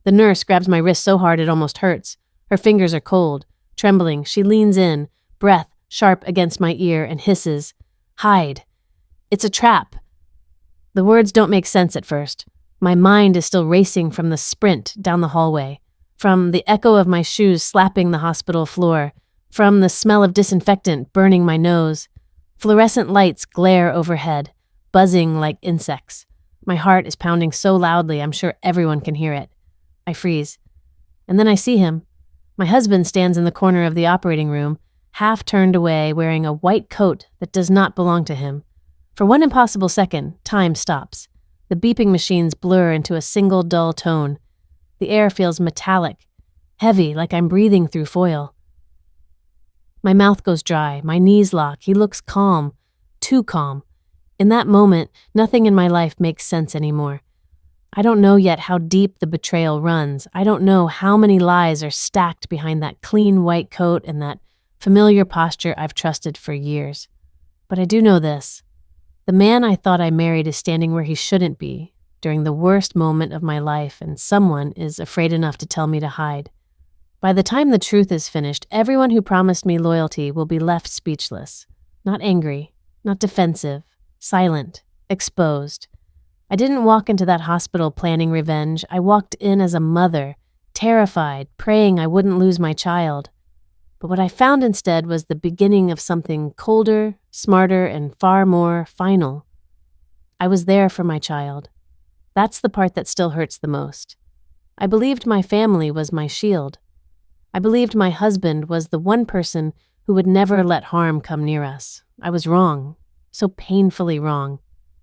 The nurse grabs my wrist so hard it almost hurts. Her fingers are cold. Trembling, she leans in, breath sharp against my ear, and hisses, "Hide. It's a trap." The words don't make sense at first. My mind is still racing from the sprint down the hallway, from the echo of my shoes slapping the hospital floor, from the smell of disinfectant burning my nose. Fluorescent lights glare overhead, buzzing like insects. My heart is pounding so loudly I'm sure everyone can hear it. I freeze. And then I see him. My husband stands in the corner of the operating room, half turned away, wearing a white coat that does not belong to him. For one impossible second, time stops. The beeping machines blur into a single dull tone. The air feels metallic, heavy, like I'm breathing through foil. My mouth goes dry, my knees lock. He looks calm, too calm. In that moment, nothing in my life makes sense anymore. I don't know yet how deep the betrayal runs. I don't know how many lies are stacked behind that clean white coat and that familiar posture I've trusted for years. But I do know this. The man I thought I married is standing where he shouldn't be, during the worst moment of my life, and someone is afraid enough to tell me to hide. By the time the truth is finished, everyone who promised me loyalty will be left speechless. Not angry, not defensive, silent, exposed. I didn't walk into that hospital planning revenge. I walked in as a mother, terrified, praying I wouldn't lose my child. But what I found instead was the beginning of something colder, smarter, and far more final. I was there for my child. That's the part that still hurts the most. I believed my family was my shield. I believed my husband was the one person who would never let harm come near us. I was wrong, so painfully wrong.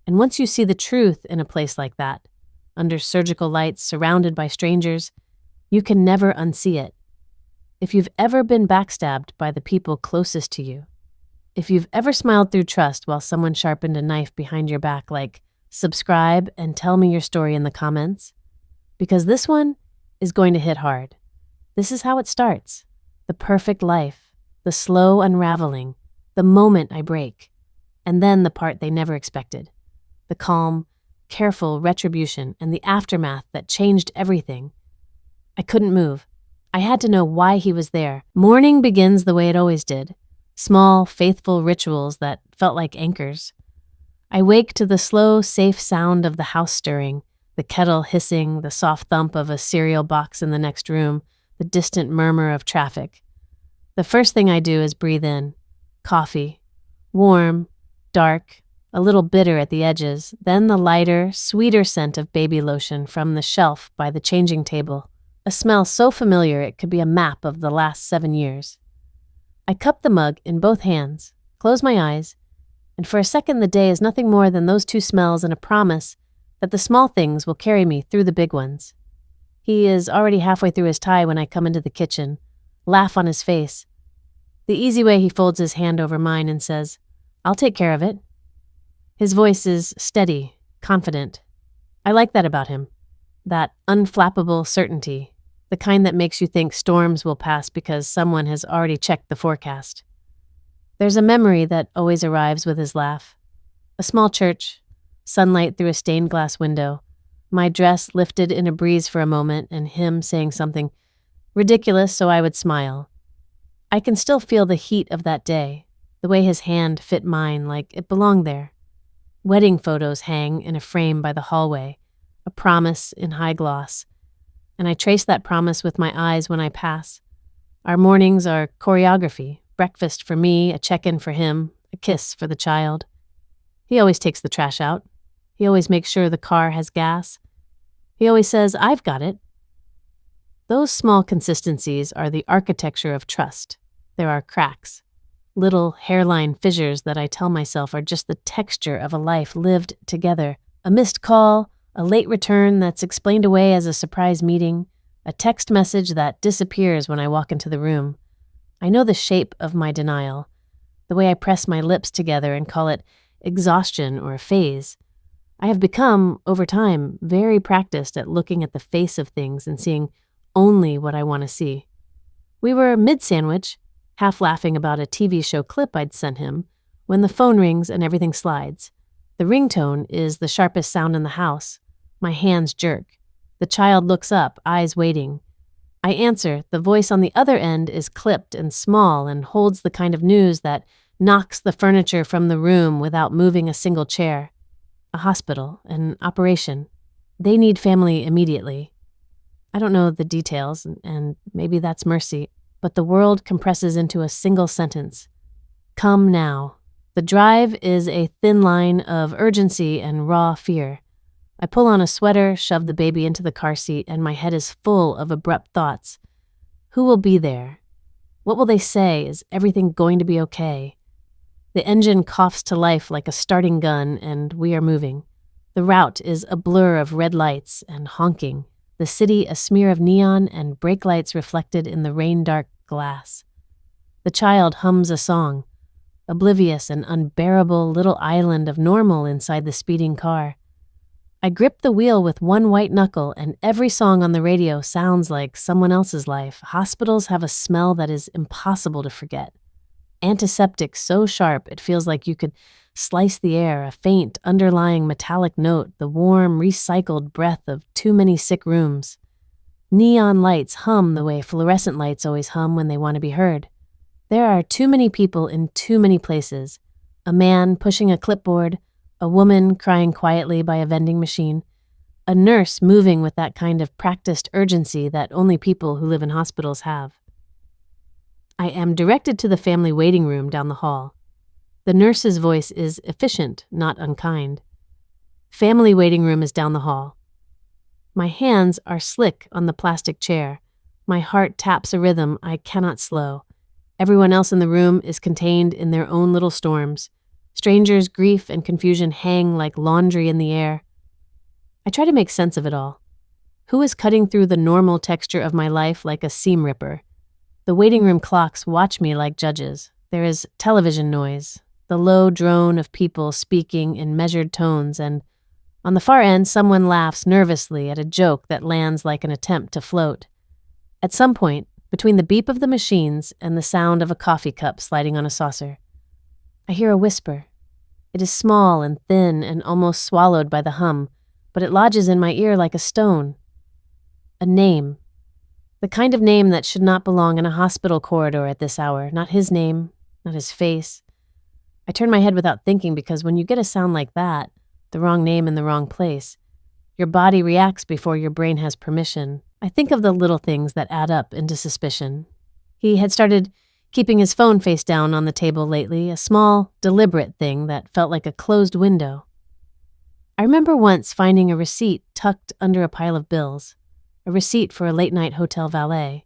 And once you see the truth in a place like that, under surgical lights, surrounded by strangers, you can never unsee it. If you've ever been backstabbed by the people closest to you, if you've ever smiled through trust while someone sharpened a knife behind your back like, subscribe and tell me your story in the comments, because this one is going to hit hard. This is how it starts. The perfect life, the slow unraveling, the moment I break, and then the part they never expected. The calm, careful retribution and the aftermath that changed everything. I couldn't move. I had to know why he was there. Morning begins the way it always did. Small, faithful rituals that felt like anchors. I wake to the slow, safe sound of the house stirring, the kettle hissing, the soft thump of a cereal box in the next room, the distant murmur of traffic. The first thing I do is breathe in. Coffee. Warm, dark, a little bitter at the edges, then the lighter, sweeter scent of baby lotion from the shelf by the changing table. A smell so familiar it could be a map of the last 7 years. I cup the mug in both hands, close my eyes, and for a second the day is nothing more than those two smells and a promise that the small things will carry me through the big ones. He is already halfway through his tie when I come into the kitchen, laugh on his face. The easy way he folds his hand over mine and says, "I'll take care of it." His voice is steady, confident. I like that about him, that unflappable certainty, the kind that makes you think storms will pass because someone has already checked the forecast. There's a memory that always arrives with his laugh. A small church, sunlight through a stained glass window, my dress lifted in a breeze for a moment, and him saying something ridiculous so I would smile. I can still feel the heat of that day, the way his hand fit mine like it belonged there. Wedding photos hang in a frame by the hallway, a promise in high gloss, and I trace that promise with my eyes when I pass. Our mornings are choreography, breakfast for me, a check-in for him, a kiss for the child. He always takes the trash out. He always makes sure the car has gas. He always says, "I've got it." Those small consistencies are the architecture of trust. There are cracks, little hairline fissures that I tell myself are just the texture of a life lived together. A missed call, a late return that's explained away as a surprise meeting, a text message that disappears when I walk into the room. I know the shape of my denial, the way I press my lips together and call it exhaustion or phase. I have become, over time, very practiced at looking at the face of things and seeing only what I want to see. We were mid-sandwich, half laughing about a TV show clip I'd sent him, when the phone rings and everything slides. The ringtone is the sharpest sound in the house. My hands jerk. The child looks up, eyes waiting. I answer. The voice on the other end is clipped and small and holds the kind of news that knocks the furniture from the room without moving a single chair. A hospital, an operation. They need family immediately. I don't know the details, and maybe that's mercy, but the world compresses into a single sentence. Come now. The drive is a thin line of urgency and raw fear. I pull on a sweater, shove the baby into the car seat, and my head is full of abrupt thoughts. Who will be there? What will they say? Is everything going to be okay? The engine coughs to life like a starting gun, and we are moving. The route is a blur of red lights and honking. The city a smear of neon and brake lights reflected in the rain-dark glass. The child hums a song, oblivious and unbearable little island of normal inside the speeding car. I grip the wheel with one white knuckle, and every song on the radio sounds like someone else's life. Hospitals have a smell that is impossible to forget. Antiseptic so sharp it feels like you could slice the air, a faint, underlying metallic note, the warm, recycled breath of too many sick rooms. Neon lights hum the way fluorescent lights always hum when they want to be heard. There are too many people in too many places. A man pushing a clipboard, a woman crying quietly by a vending machine, a nurse moving with that kind of practiced urgency that only people who live in hospitals have. I am directed to the family waiting room down the hall. The nurse's voice is efficient, not unkind. Family waiting room is down the hall. My hands are slick on the plastic chair. My heart taps a rhythm I cannot slow. Everyone else in the room is contained in their own little storms. Strangers' grief and confusion hang like laundry in the air. I try to make sense of it all. Who is cutting through the normal texture of my life like a seam ripper? The waiting room clocks watch me like judges. There is television noise, the low drone of people speaking in measured tones, and on the far end, someone laughs nervously at a joke that lands like an attempt to float. At some point, between the beep of the machines and the sound of a coffee cup sliding on a saucer, I hear a whisper. It is small and thin and almost swallowed by the hum, but it lodges in my ear like a stone. A name. The kind of name that should not belong in a hospital corridor at this hour. Not his name, not his face. I turn my head without thinking because when you get a sound like that, the wrong name in the wrong place, your body reacts before your brain has permission. I think of the little things that add up into suspicion. He had started keeping his phone face down on the table lately, a small, deliberate thing that felt like a closed window. I remember once finding a receipt tucked under a pile of bills, a receipt for a late-night hotel valet.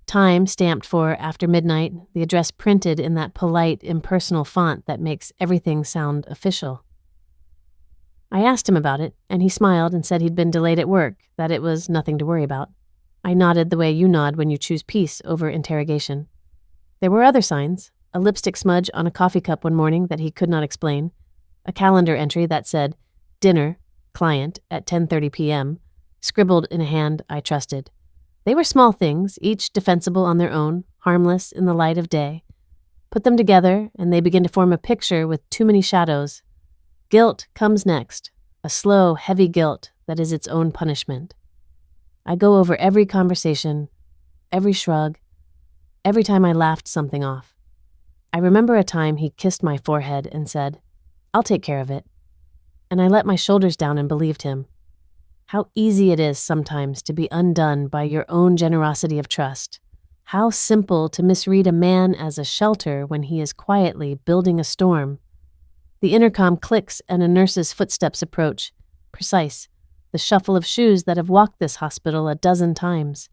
Time stamped for after midnight, the address printed in that polite, impersonal font that makes everything sound official. I asked him about it, and he smiled and said he'd been delayed at work, that it was nothing to worry about. I nodded the way you nod when you choose peace over interrogation. There were other signs, a lipstick smudge on a coffee cup one morning that he could not explain, a calendar entry that said, dinner, client, at 10:30 p.m., scribbled in a hand I trusted. They were small things, each defensible on their own, harmless in the light of day. Put them together, and they begin to form a picture with too many shadows. Guilt comes next, a slow, heavy guilt that is its own punishment. I go over every conversation, every shrug, every time I laughed something off. I remember a time he kissed my forehead and said, "I'll take care of it." And I let my shoulders down and believed him. How easy it is sometimes to be undone by your own generosity of trust. How simple to misread a man as a shelter when he is quietly building a storm. The intercom clicks and a nurse's footsteps approach, precise, the shuffle of shoes that have walked this hospital a dozen times.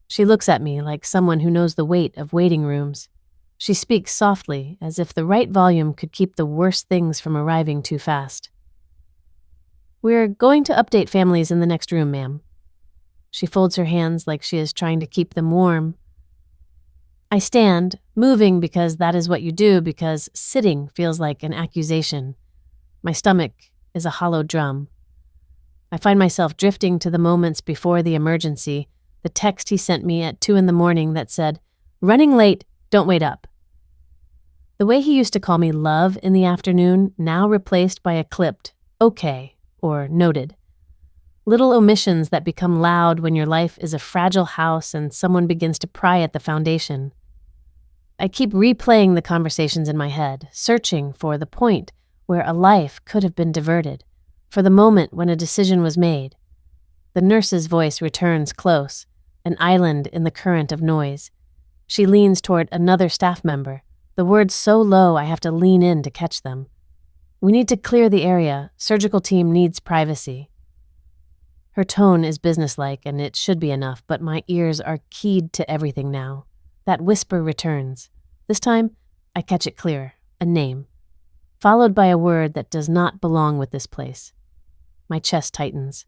She looks at me like someone who knows the weight of waiting rooms. She speaks softly, as if the right volume could keep the worst things from arriving too fast. "We're going to update families in the next room, ma'am." She folds her hands like she is trying to keep them warm. I stand, moving because that is what you do, because sitting feels like an accusation. My stomach is a hollow drum. I find myself drifting to the moments before the emergency, the text he sent me at 2 a.m. that said, "Running late, don't wait up." The way he used to call me love in the afternoon, now replaced by a clipped, "okay," or "noted." Little omissions that become loud when your life is a fragile house and someone begins to pry at the foundation. I keep replaying the conversations in my head, searching for the point where a life could have been diverted, for the moment when a decision was made. The nurse's voice returns close, an island in the current of noise. She leans toward another staff member, the words so low I have to lean in to catch them. We need to clear the area. Surgical team needs privacy. Her tone is businesslike, and it should be enough, but my ears are keyed to everything now. That whisper returns. This time, I catch it clear, a name, followed by a word that does not belong with this place. My chest tightens.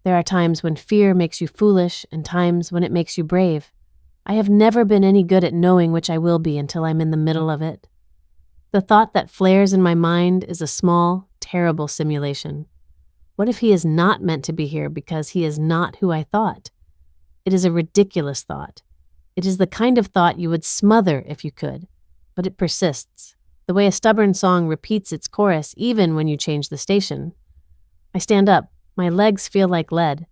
There are times when fear makes you foolish and times when it makes you brave. I have never been any good at knowing which I will be until I'm in the middle of it. The thought that flares in my mind is a small, terrible simulation. What if he is not meant to be here because he is not who I thought? It is a ridiculous thought. It is the kind of thought you would smother if you could, but it persists, the way a stubborn song repeats its chorus even when you change the station. I stand up. My legs feel like lead.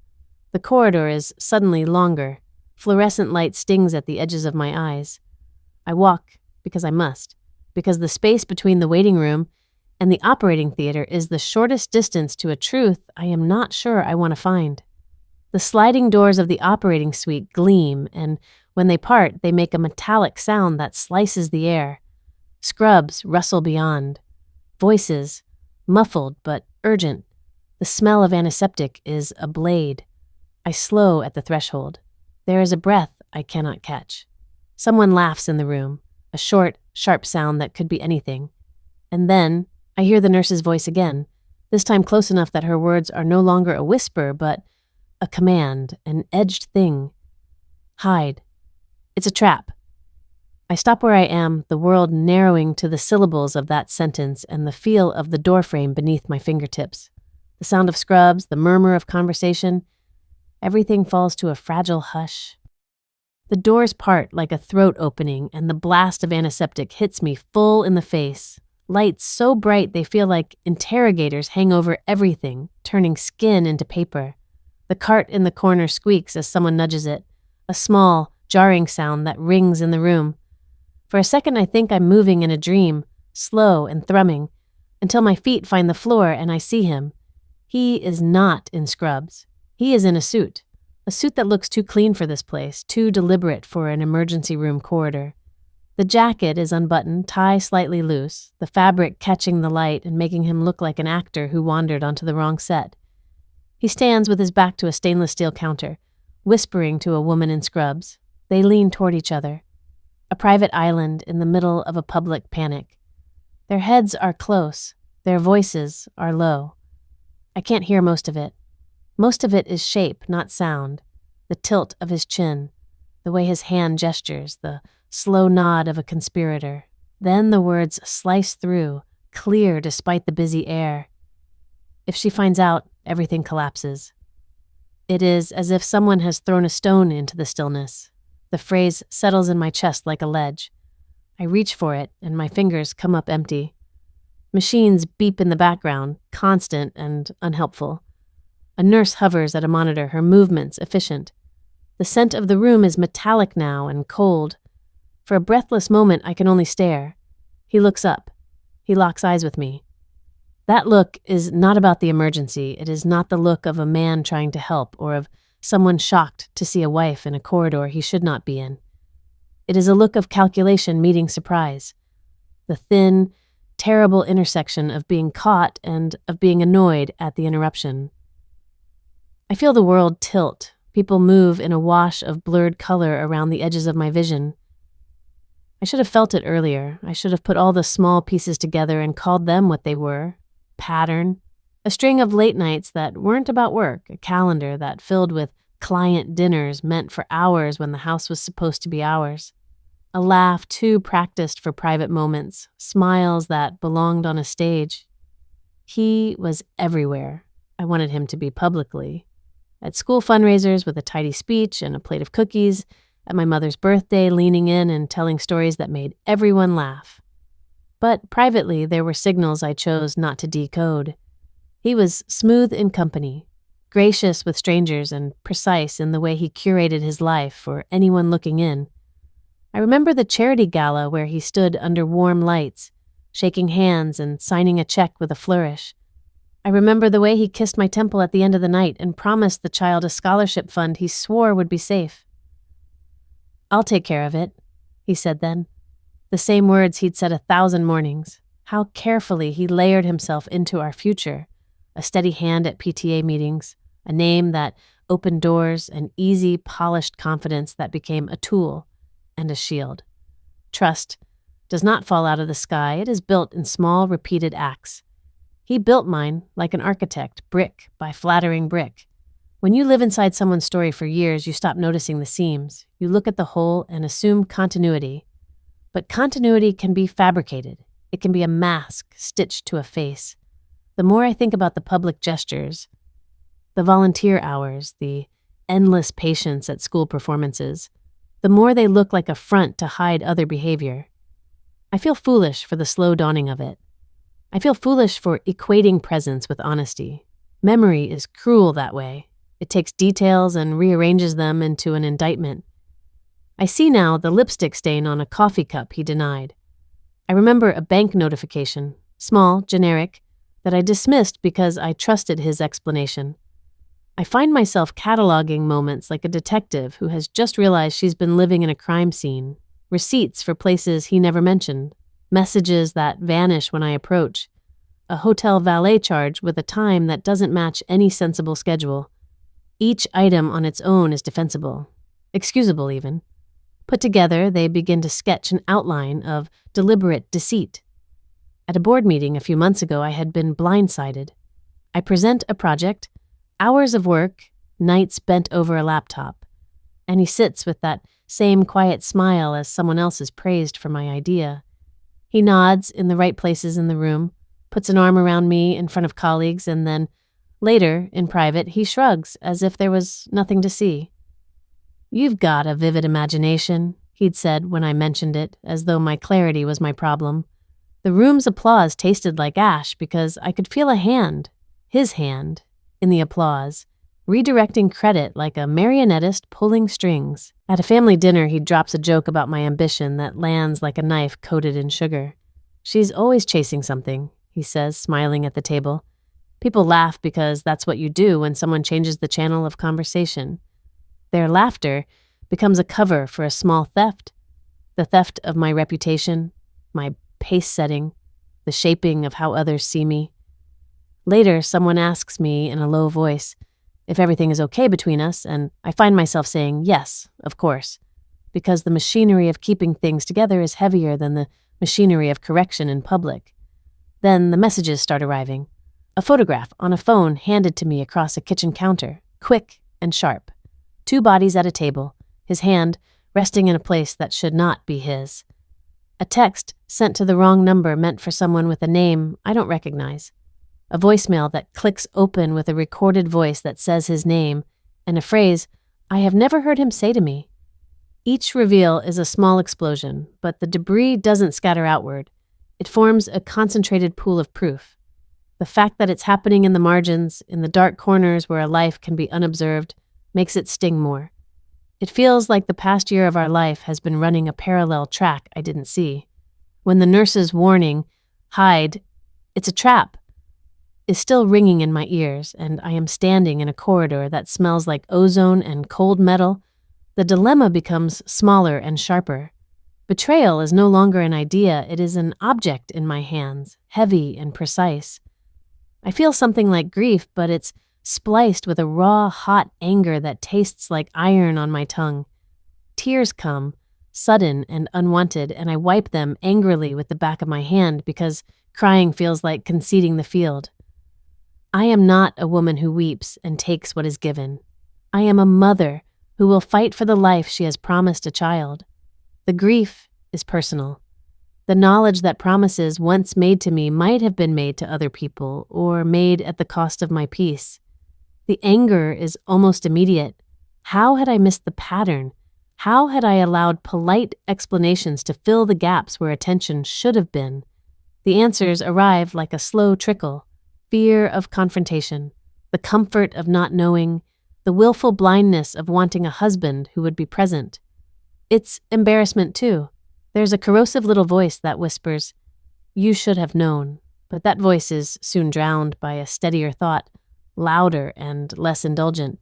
The corridor is suddenly longer. Fluorescent light stings at the edges of my eyes. I walk because I must, because the space between the waiting room and the operating theater is the shortest distance to a truth I am not sure I want to find. The sliding doors of the operating suite gleam, and when they part, they make a metallic sound that slices the air. Scrubs rustle beyond. Voices, muffled but urgent. The smell of antiseptic is a blade. I slow at the threshold. There is a breath I cannot catch. Someone laughs in the room, a short, sharp sound that could be anything. And then I hear the nurse's voice again, this time close enough that her words are no longer a whisper, but a command, an edged thing. Hide. It's a trap. I stop where I am, the world narrowing to the syllables of that sentence and the feel of the doorframe beneath my fingertips. The sound of scrubs, the murmur of conversation, everything falls to a fragile hush. The doors part like a throat opening, and the blast of antiseptic hits me full in the face. Lights so bright they feel like interrogators hang over everything, turning skin into paper. The cart in the corner squeaks as someone nudges it, a small, jarring sound that rings in the room. For a second I think I'm moving in a dream, slow and thrumming, until my feet find the floor and I see him. He is not in scrubs. He is in a suit that looks too clean for this place, too deliberate for an emergency room corridor. The jacket is unbuttoned, tie slightly loose, the fabric catching the light and making him look like an actor who wandered onto the wrong set. He stands with his back to a stainless steel counter, whispering to a woman in scrubs. They lean toward each other. A private island in the middle of a public panic. Their heads are close. Their voices are low. I can't hear most of it. Most of it is shape, not sound. The tilt of his chin, the way his hand gestures, the slow nod of a conspirator. Then the words slice through, clear despite the busy air. If she finds out, everything collapses. It is as if someone has thrown a stone into the stillness. The phrase settles in my chest like a ledge. I reach for it, and my fingers come up empty. Machines beep in the background, constant and unhelpful. A nurse hovers at a monitor, her movements efficient. The scent of the room is metallic now and cold. For a breathless moment, I can only stare. He looks up. He locks eyes with me. That look is not about the emergency. It is not the look of a man trying to help or of someone shocked to see a wife in a corridor he should not be in. It is a look of calculation meeting surprise. The thin, terrible intersection of being caught and of being annoyed at the interruption. I feel the world tilt. People move in a wash of blurred color around the edges of my vision. I should have felt it earlier. I should have put all the small pieces together and called them what they were. Pattern. A string of late nights that weren't about work, a calendar that filled with client dinners meant for hours when the house was supposed to be ours. A laugh too practiced for private moments, smiles that belonged on a stage. He was everywhere. I wanted him to be publicly. At school fundraisers with a tidy speech and a plate of cookies, at my mother's birthday leaning in and telling stories that made everyone laugh. But privately there were signals I chose not to decode. He was smooth in company, gracious with strangers and precise in the way he curated his life for anyone looking in. I remember the charity gala where he stood under warm lights, shaking hands and signing a check with a flourish. I remember the way he kissed my temple at the end of the night and promised the child a scholarship fund he swore would be safe. "I'll take care of it," he said then. The same words he'd said 1,000 mornings. How carefully he layered himself into our future. A steady hand at PTA meetings, a name that opened doors, an easy, polished confidence that became a tool and a shield. Trust does not fall out of the sky. It is built in small, repeated acts. He built mine like an architect, brick by flattering brick. When you live inside someone's story for years, you stop noticing the seams. You look at the whole and assume continuity. But continuity can be fabricated. It can be a mask stitched to a face. The more I think about the public gestures, the volunteer hours, the endless patience at school performances, the more they look like a front to hide other behavior. I feel foolish for the slow dawning of it. I feel foolish for equating presence with honesty. Memory is cruel that way. It takes details and rearranges them into an indictment. I see now the lipstick stain on a coffee cup he denied. I remember a bank notification, small, generic, that I dismissed because I trusted his explanation. I find myself cataloging moments like a detective who has just realized she's been living in a crime scene, receipts for places he never mentioned, messages that vanish when I approach, a hotel valet charge with a time that doesn't match any sensible schedule. Each item on its own is defensible, excusable even. Put together, they begin to sketch an outline of deliberate deceit. At a board meeting a few months ago, I had been blindsided. I present a project, hours of work, nights bent over a laptop, and he sits with that same quiet smile as someone else is praised for my idea. He nods in the right places in the room, puts an arm around me in front of colleagues, and then, later, in private, he shrugs as if there was nothing to see. "You've got a vivid imagination," he'd said when I mentioned it, as though my clarity was my problem. The room's applause tasted like ash because I could feel a hand, his hand, in the applause, redirecting credit like a marionettist pulling strings. At a family dinner, he drops a joke about my ambition that lands like a knife coated in sugar. "She's always chasing something," he says, smiling at the table. People laugh because that's what you do when someone changes the channel of conversation. Their laughter becomes a cover for a small theft, the theft of my reputation, my pace setting, the shaping of how others see me. Later, someone asks me in a low voice if everything is okay between us, and I find myself saying, yes, of course, because the machinery of keeping things together is heavier than the machinery of correction in public. Then the messages start arriving. A photograph on a phone handed to me across a kitchen counter, quick and sharp. 2 bodies at a table, his hand resting in a place that should not be his. A text sent to the wrong number meant for someone with a name I don't recognize. A voicemail that clicks open with a recorded voice that says his name, and a phrase I have never heard him say to me. Each reveal is a small explosion, but the debris doesn't scatter outward. It forms a concentrated pool of proof. The fact that it's happening in the margins, in the dark corners where a life can be unobserved, makes it sting more. It feels like the past year of our life has been running a parallel track I didn't see. When the nurse's warning, "Hide, it's a trap," is still ringing in my ears, and I am standing in a corridor that smells like ozone and cold metal, the dilemma becomes smaller and sharper. Betrayal is no longer an idea, it is an object in my hands, heavy and precise. I feel something like grief, but it's spliced with a raw, hot anger that tastes like iron on my tongue. Tears come, sudden and unwanted, and I wipe them angrily with the back of my hand because crying feels like conceding the field. I am not a woman who weeps and takes what is given. I am a mother who will fight for the life she has promised a child. The grief is personal. The knowledge that promises once made to me might have been made to other people or made at the cost of my peace. The anger is almost immediate. How had I missed the pattern? How had I allowed polite explanations to fill the gaps where attention should have been? The answers arrive like a slow trickle. Fear of confrontation, the comfort of not knowing, the willful blindness of wanting a husband who would be present. It's embarrassment, too. There's a corrosive little voice that whispers, "You should have known," but that voice is soon drowned by a steadier thought, louder and less indulgent.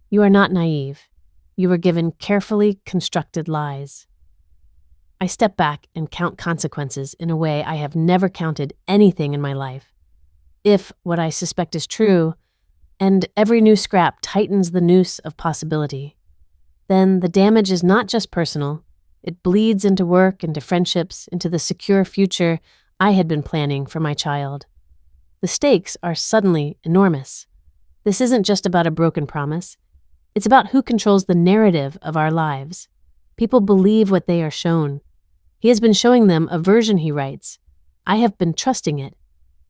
You are not naive. You were given carefully constructed lies. I step back and count consequences in a way I have never counted anything in my life. If what I suspect is true, and every new scrap tightens the noose of possibility, then the damage is not just personal. It bleeds into work, into friendships, into the secure future I had been planning for my child. The stakes are suddenly enormous. This isn't just about a broken promise. It's about who controls the narrative of our lives. People believe what they are shown. He has been showing them a version, he writes. I have been trusting it.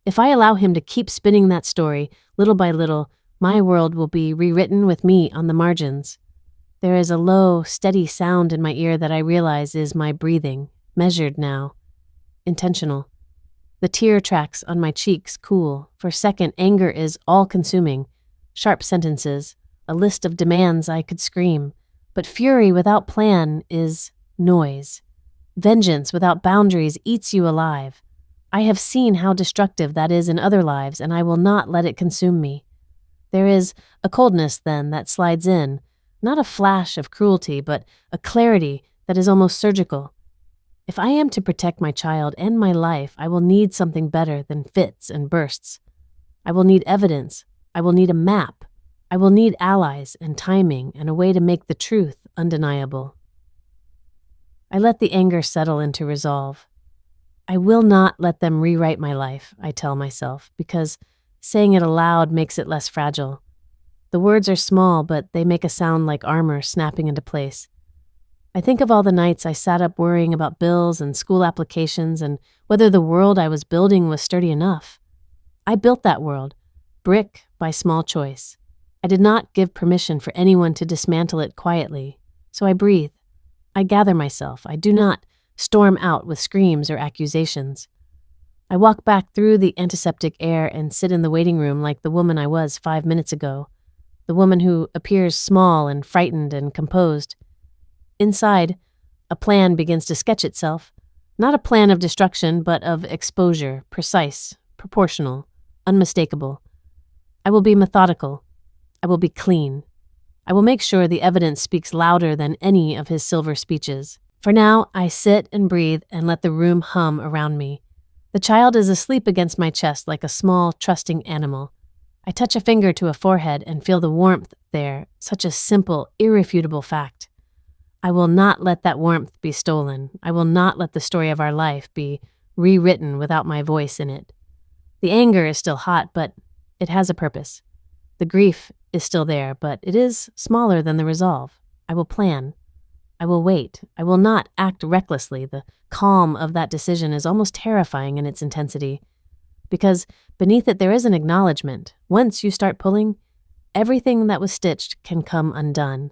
If I allow him to keep spinning that story, little by little, my world will be rewritten with me on the margins. There is a low, steady sound in my ear that I realize is my breathing, measured now, intentional. The tear tracks on my cheeks cool. For a second, anger is all-consuming. Sharp sentences, a list of demands I could scream. But fury without plan is noise. Vengeance without boundaries eats you alive. I have seen how destructive that is in other lives, and I will not let it consume me. There is a coldness, then, that slides in, not a flash of cruelty, but a clarity that is almost surgical. If I am to protect my child and my life, I will need something better than fits and bursts. I will need evidence. I will need a map. I will need allies and timing and a way to make the truth undeniable. I let the anger settle into resolve. I will not let them rewrite my life, I tell myself, because saying it aloud makes it less fragile. The words are small, but they make a sound like armor snapping into place. I think of all the nights I sat up worrying about bills and school applications and whether the world I was building was sturdy enough. I built that world, brick by small choice. I did not give permission for anyone to dismantle it quietly, so I breathe. I gather myself. I do not storm out with screams or accusations. I walk back through the antiseptic air and sit in the waiting room like the woman I was 5 minutes ago, the woman who appears small and frightened and composed. Inside, a plan begins to sketch itself, not a plan of destruction, but of exposure, precise, proportional, unmistakable. I will be methodical. I will be clean. I will make sure the evidence speaks louder than any of his silver speeches. For now, I sit and breathe and let the room hum around me. The child is asleep against my chest like a small, trusting animal. I touch a finger to a forehead and feel the warmth there, such a simple, irrefutable fact. I will not let that warmth be stolen. I will not let the story of our life be rewritten without my voice in it. The anger is still hot, but it has a purpose. The grief is still there, but it is smaller than the resolve. I will plan. I will wait. I will not act recklessly. The calm of that decision is almost terrifying in its intensity, because beneath it there is an acknowledgement. Once you start pulling, everything that was stitched can come undone.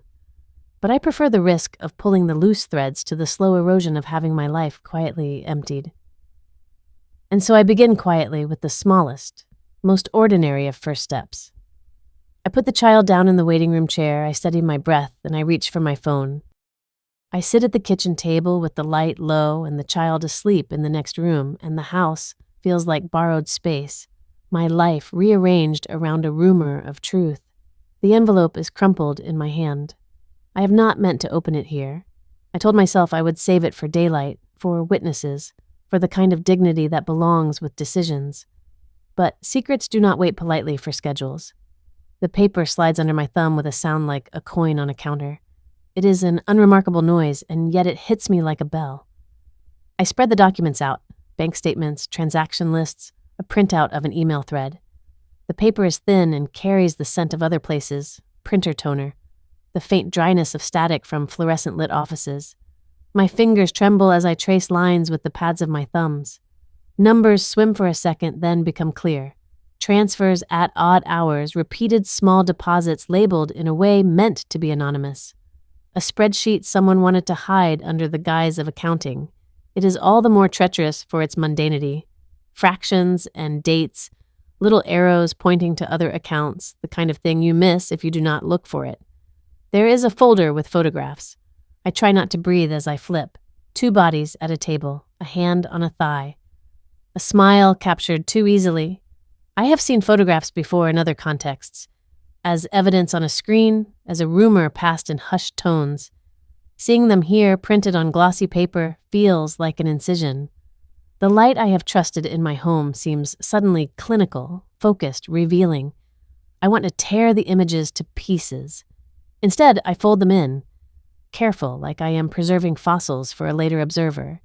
But I prefer the risk of pulling the loose threads to the slow erosion of having my life quietly emptied. And so I begin quietly with the smallest, most ordinary of first steps. I put the child down in the waiting room chair, I steady my breath, and I reach for my phone. I sit at the kitchen table with the light low and the child asleep in the next room, and the house feels like borrowed space, my life rearranged around a rumor of truth. The envelope is crumpled in my hand. I have not meant to open it here. I told myself I would save it for daylight, for witnesses, for the kind of dignity that belongs with decisions. But secrets do not wait politely for schedules. The paper slides under my thumb with a sound like a coin on a counter. It is an unremarkable noise, and yet it hits me like a bell. I spread the documents out, bank statements, transaction lists, a printout of an email thread. The paper is thin and carries the scent of other places, printer toner, the faint dryness of static from fluorescent-lit offices. My fingers tremble as I trace lines with the pads of my thumbs. Numbers swim for a second, then become clear. Transfers at odd hours, repeated small deposits labeled in a way meant to be anonymous. A spreadsheet someone wanted to hide under the guise of accounting. It is all the more treacherous for its mundanity. Fractions and dates, little arrows pointing to other accounts, the kind of thing you miss if you do not look for it. There is a folder with photographs. I try not to breathe as I flip. 2 bodies at a table, a hand on a thigh. A smile captured too easily. I have seen photographs before in other contexts, as evidence on a screen, as a rumor passed in hushed tones. Seeing them here printed on glossy paper feels like an incision. The light I have trusted in my home seems suddenly clinical, focused, revealing. I want to tear the images to pieces. Instead, I fold them in, careful, like I am preserving fossils for a later observer.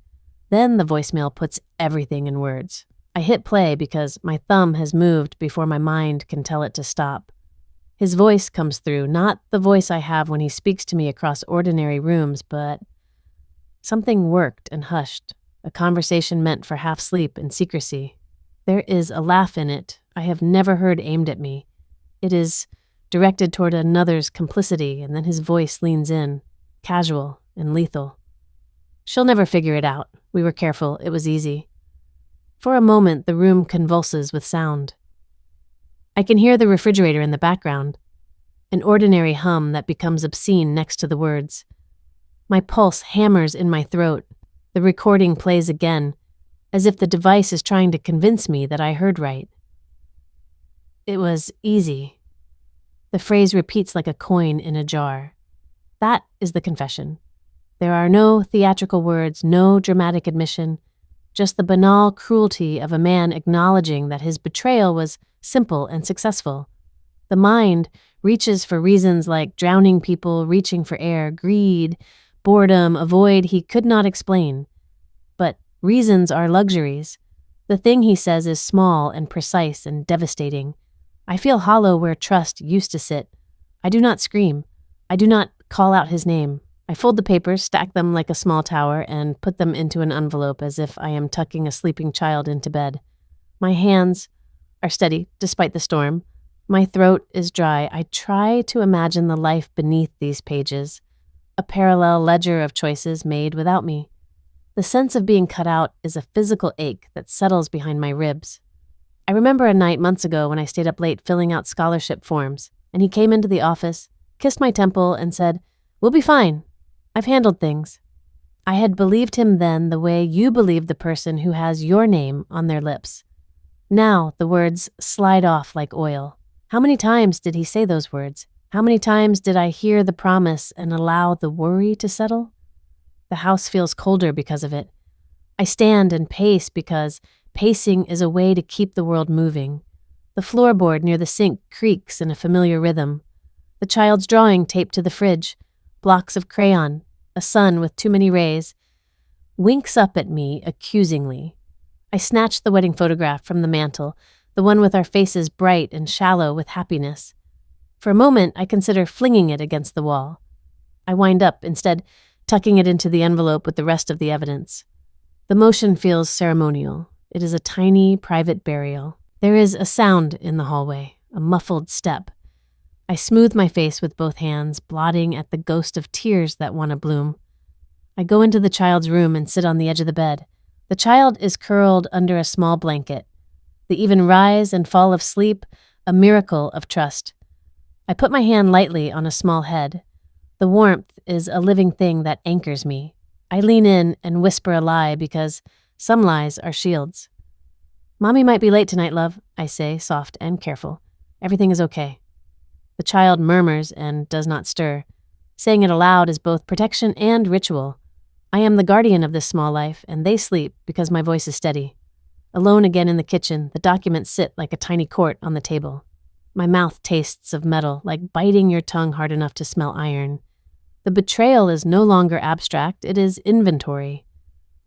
Then the voicemail puts everything in words. I hit play because my thumb has moved before my mind can tell it to stop. His voice comes through, not the voice I have when he speaks to me across ordinary rooms, but something worked and hushed, a conversation meant for half sleep and secrecy. There is a laugh in it I have never heard aimed at me. It is directed toward another's complicity, and then his voice leans in, casual and lethal. She'll never figure it out. We were careful. It was easy. For a moment, the room convulses with sound. I can hear the refrigerator in the background, an ordinary hum that becomes obscene next to the words. My pulse hammers in my throat. The recording plays again, as if the device is trying to convince me that I heard right. It was easy. The phrase repeats like a coin in a jar. That is the confession. There are no theatrical words, no dramatic admission, just the banal cruelty of a man acknowledging that his betrayal was simple and successful. The mind reaches for reasons like drowning people, reaching for air, greed, boredom, a void he could not explain. But reasons are luxuries. The thing he says is small and precise and devastating. I feel hollow where trust used to sit. I do not scream. I do not call out his name. I fold the papers, stack them like a small tower, and put them into an envelope as if I am tucking a sleeping child into bed. My hands are steady despite the storm. My throat is dry. I try to imagine the life beneath these pages, a parallel ledger of choices made without me. The sense of being cut out is a physical ache that settles behind my ribs. I remember a night months ago when I stayed up late filling out scholarship forms, and he came into the office, kissed my temple, and said, "We'll be fine. I've handled things." I had believed him then the way you believe the person who has your name on their lips. Now the words slide off like oil. How many times did he say those words? How many times did I hear the promise and allow the worry to settle? The house feels colder because of it. I stand and pace because pacing is a way to keep the world moving. The floorboard near the sink creaks in a familiar rhythm. The child's drawing taped to the fridge, blocks of crayon, a sun with too many rays, winks up at me accusingly. I snatch the wedding photograph from the mantel, the one with our faces bright and shallow with happiness. For a moment, I consider flinging it against the wall. I wind up, instead, tucking it into the envelope with the rest of the evidence. The motion feels ceremonial. It is a tiny, private burial. There is a sound in the hallway, a muffled step. I smooth my face with both hands, blotting at the ghost of tears that want to bloom. I go into the child's room and sit on the edge of the bed. The child is curled under a small blanket. The even rise and fall of sleep, a miracle of trust. I put my hand lightly on a small head. The warmth is a living thing that anchors me. I lean in and whisper a lie because some lies are shields. "Mommy might be late tonight, love," I say, soft and careful. "Everything is okay." The child murmurs and does not stir. Saying it aloud is both protection and ritual. I am the guardian of this small life, and they sleep because my voice is steady. Alone again in the kitchen, the documents sit like a tiny court on the table. My mouth tastes of metal, like biting your tongue hard enough to smell iron. The betrayal is no longer abstract, it is inventory.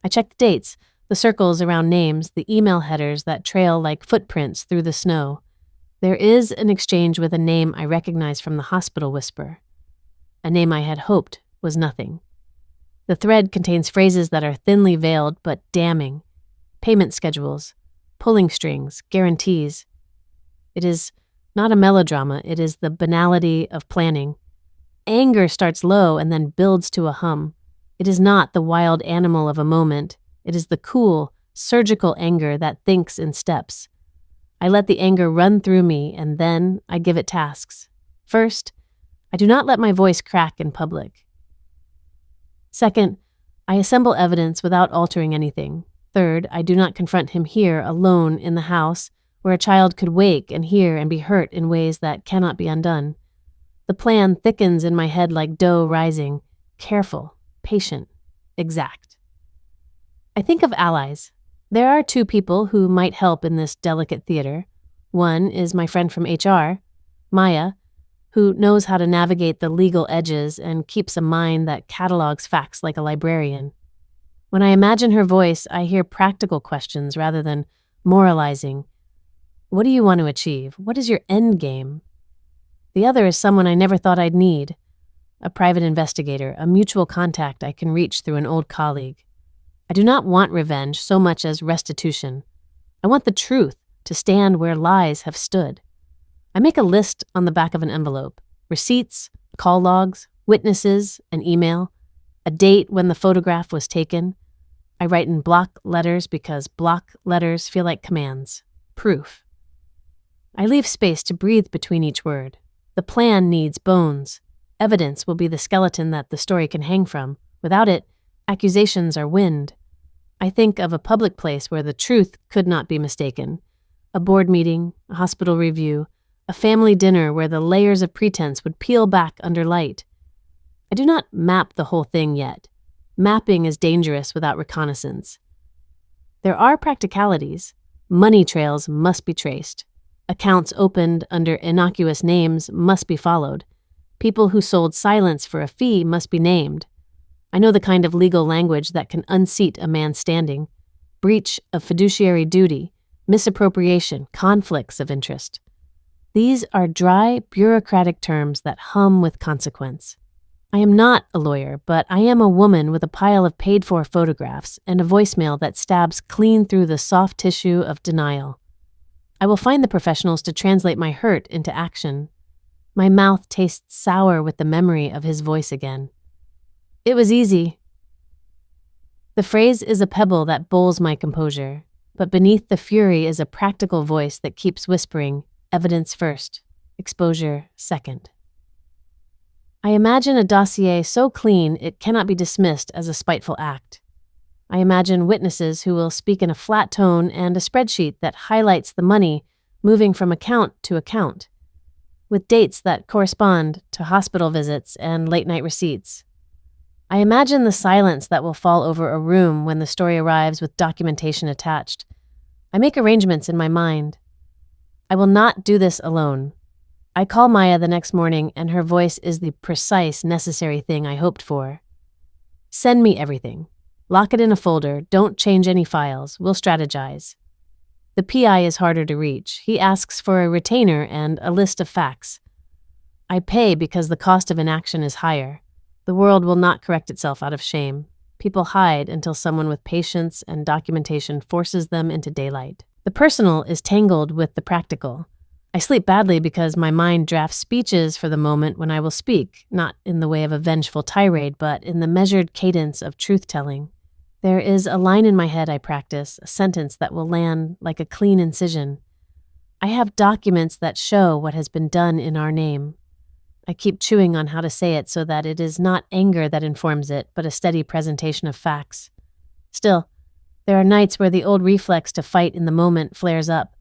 I check the dates, the circles around names, the email headers that trail like footprints through the snow. There is an exchange with a name I recognize from the hospital whisper. A name I had hoped was nothing. The thread contains phrases that are thinly veiled but damning. Payment schedules, pulling strings, guarantees. It is not a melodrama, it is the banality of planning. Anger starts low and then builds to a hum. It is not the wild animal of a moment. It is the cool, surgical anger that thinks in steps. I let the anger run through me, and then I give it tasks. First, I do not let my voice crack in public. Second, I assemble evidence without altering anything. Third, I do not confront him here alone in the house where a child could wake and hear and be hurt in ways that cannot be undone. The plan thickens in my head like dough rising, careful, patient, exact. I think of allies. There are two people who might help in this delicate theater. One is my friend from HR, Maya, who knows how to navigate the legal edges and keeps a mind that catalogs facts like a librarian. When I imagine her voice, I hear practical questions rather than moralizing. What do you want to achieve? What is your end game? The other is someone I never thought I'd need, a private investigator, a mutual contact I can reach through an old colleague. I do not want revenge so much as restitution. I want the truth to stand where lies have stood. I make a list on the back of an envelope: receipts, call logs, witnesses, an email, a date when the photograph was taken. I write in block letters because block letters feel like commands. Proof. I leave space to breathe between each word. The plan needs bones. Evidence will be the skeleton that the story can hang from. Without it, accusations are wind. I think of a public place where the truth could not be mistaken. A board meeting, a hospital review, a family dinner where the layers of pretense would peel back under light. I do not map the whole thing yet. Mapping is dangerous without reconnaissance. There are practicalities. Money trails must be traced. Accounts opened under innocuous names must be followed. People who sold silence for a fee must be named. I know the kind of legal language that can unseat a man standing. Breach of fiduciary duty, misappropriation, conflicts of interest. These are dry, bureaucratic terms that hum with consequence. I am not a lawyer, but I am a woman with a pile of paid-for photographs and a voicemail that stabs clean through the soft tissue of denial. I will find the professionals to translate my hurt into action. My mouth tastes sour with the memory of his voice again. It was easy. The phrase is a pebble that bowls my composure, but beneath the fury is a practical voice that keeps whispering, evidence first, exposure second. I imagine a dossier so clean it cannot be dismissed as a spiteful act. I imagine witnesses who will speak in a flat tone and a spreadsheet that highlights the money moving from account to account, with dates that correspond to hospital visits and late-night receipts. I imagine the silence that will fall over a room when the story arrives with documentation attached. I make arrangements in my mind. I will not do this alone. I call Maya the next morning, and her voice is the precise, necessary thing I hoped for. Send me everything. Lock it in a folder. Don't change any files. We'll strategize. The PI is harder to reach. He asks for a retainer and a list of facts. I pay because the cost of inaction is higher. The world will not correct itself out of shame. People hide until someone with patience and documentation forces them into daylight. The personal is tangled with the practical. I sleep badly because my mind drafts speeches for the moment when I will speak, not in the way of a vengeful tirade, but in the measured cadence of truth-telling. There is a line in my head I practice, a sentence that will land like a clean incision. I have documents that show what has been done in our name. I keep chewing on how to say it so that it is not anger that informs it, but a steady presentation of facts. Still, there are nights where the old reflex to fight in the moment flares up.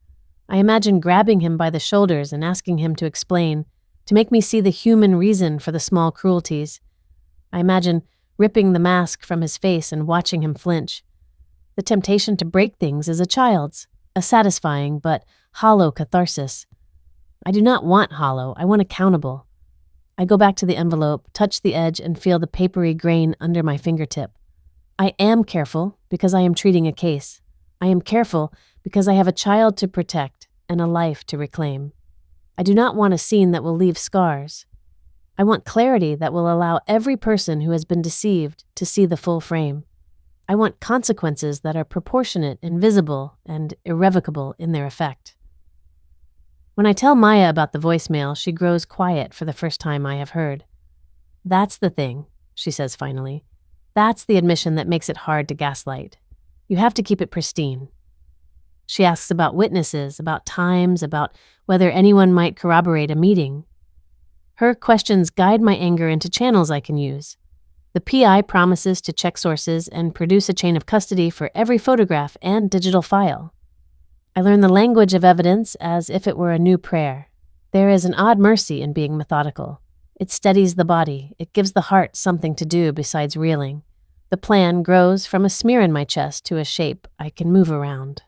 I imagine grabbing him by the shoulders and asking him to explain, to make me see the human reason for the small cruelties. I imagine ripping the mask from his face and watching him flinch. The temptation to break things is a child's, a satisfying but hollow catharsis. I do not want hollow, I want accountable. I go back to the envelope, touch the edge, and feel the papery grain under my fingertip. I am careful because I am treating a case. I am careful because I have a child to protect and a life to reclaim. I do not want a scene that will leave scars. I want clarity that will allow every person who has been deceived to see the full frame. I want consequences that are proportionate and visible and irrevocable in their effect. When I tell Maya about the voicemail, she grows quiet for the first time I have heard. That's the thing, she says finally. That's the admission that makes it hard to gaslight. You have to keep it pristine. She asks about witnesses, about times, about whether anyone might corroborate a meeting. Her questions guide my anger into channels I can use. The PI promises to check sources and produce a chain of custody for every photograph and digital file. I learn the language of evidence as if it were a new prayer. There is an odd mercy in being methodical. It steadies the body. It gives the heart something to do besides reeling. The plan grows from a smear in my chest to a shape I can move around.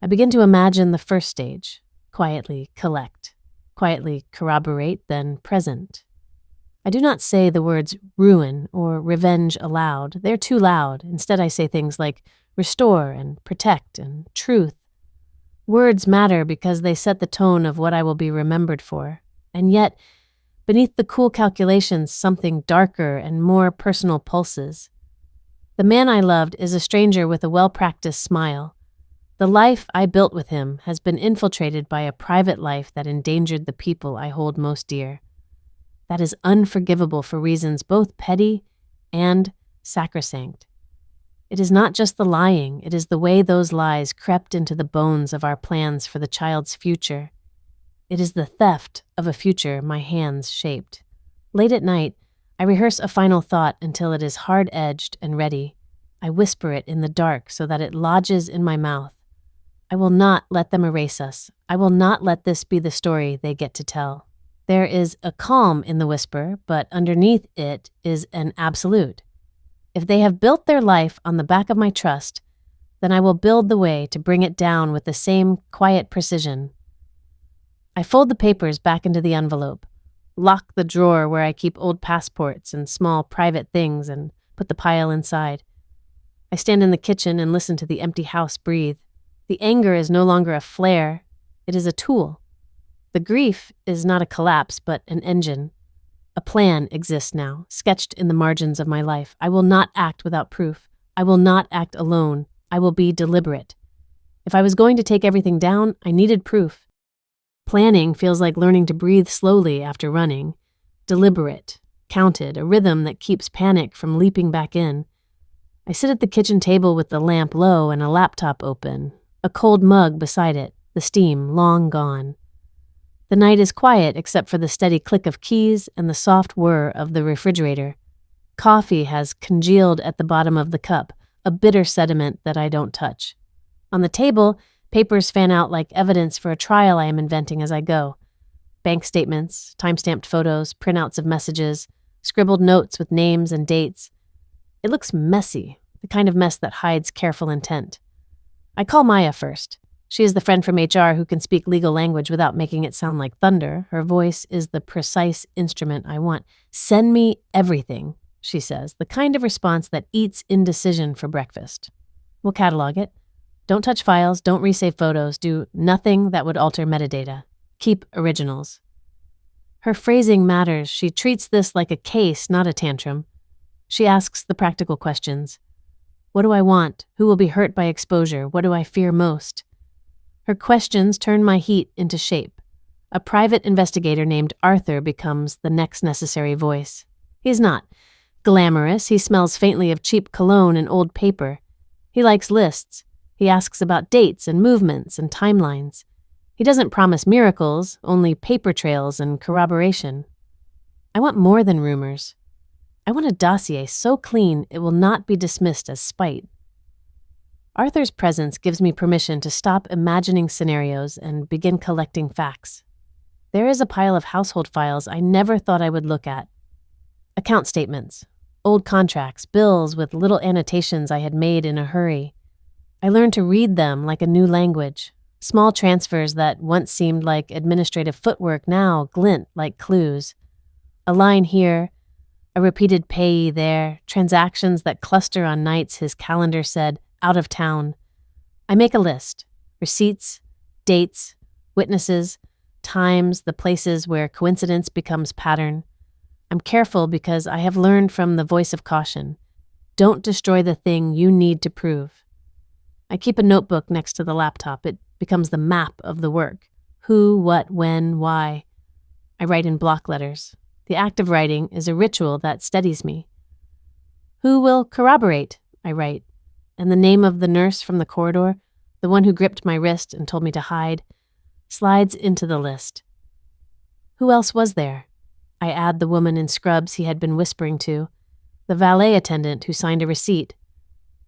I begin to imagine the first stage. Quietly collect. Quietly corroborate, then present. I do not say the words ruin or revenge aloud. They're too loud. Instead, I say things like restore and protect and truth. Words matter because they set the tone of what I will be remembered for. And yet, beneath the cool calculations, something darker and more personal pulses. The man I loved is a stranger with a well-practiced smile. The life I built with him has been infiltrated by a private life that endangered the people I hold most dear. That is unforgivable for reasons both petty and sacrosanct. It is not just the lying, it is the way those lies crept into the bones of our plans for the child's future. It is the theft of a future my hands shaped. Late at night, I rehearse a final thought until it is hard-edged and ready. I whisper it in the dark so that it lodges in my mouth. I will not let them erase us. I will not let this be the story they get to tell. There is a calm in the whisper, but underneath it is an absolute. If they have built their life on the back of my trust, then I will build the way to bring it down with the same quiet precision. I fold the papers back into the envelope, lock the drawer where I keep old passports and small private things, and put the pile inside. I stand in the kitchen and listen to the empty house breathe. The anger is no longer a flare, it is a tool. The grief is not a collapse, but an engine. A plan exists now, sketched in the margins of my life. I will not act without proof. I will not act alone. I will be deliberate. If I was going to take everything down, I needed proof. Planning feels like learning to breathe slowly after running. Deliberate, counted, a rhythm that keeps panic from leaping back in. I sit at the kitchen table with the lamp low and a laptop open, a cold mug beside it, the steam long gone. The night is quiet except for the steady click of keys and the soft whir of the refrigerator. Coffee has congealed at the bottom of the cup, a bitter sediment that I don't touch. On the table, papers fan out like evidence for a trial I am inventing as I go. Bank statements, time-stamped photos, printouts of messages, scribbled notes with names and dates. It looks messy, the kind of mess that hides careful intent. I call Maya first. She is the friend from HR who can speak legal language without making it sound like thunder. Her voice is the precise instrument I want. Send me everything, she says, the kind of response that eats indecision for breakfast. We'll catalog it. Don't touch files, don't resave photos, do nothing that would alter metadata. Keep originals. Her phrasing matters. She treats this like a case, not a tantrum. She asks the practical questions. What do I want? Who will be hurt by exposure? What do I fear most? Her questions turn my heat into shape. A private investigator named Arthur becomes the next necessary voice. He's not glamorous. He smells faintly of cheap cologne and old paper. He likes lists. He asks about dates and movements and timelines. He doesn't promise miracles, only paper trails and corroboration. I want more than rumors. I want a dossier so clean it will not be dismissed as spite. Arthur's presence gives me permission to stop imagining scenarios and begin collecting facts. There is a pile of household files I never thought I would look at. Account statements, old contracts, bills with little annotations I had made in a hurry. I learned to read them like a new language. Small transfers that once seemed like administrative footwork now glint like clues. A line here, a repeated payee there, transactions that cluster on nights his calendar said, out of town. I make a list. Receipts, dates, witnesses, times, the places where coincidence becomes pattern. I'm careful because I have learned from the voice of caution. Don't destroy the thing you need to prove. I keep a notebook next to the laptop. It becomes the map of the work. Who, what, when, why. I write in block letters. The act of writing is a ritual that steadies me. Who will corroborate? I write. And the name of the nurse from the corridor, the one who gripped my wrist and told me to hide, slides into the list. Who else was there? I add the woman in scrubs he had been whispering to, the valet attendant who signed a receipt,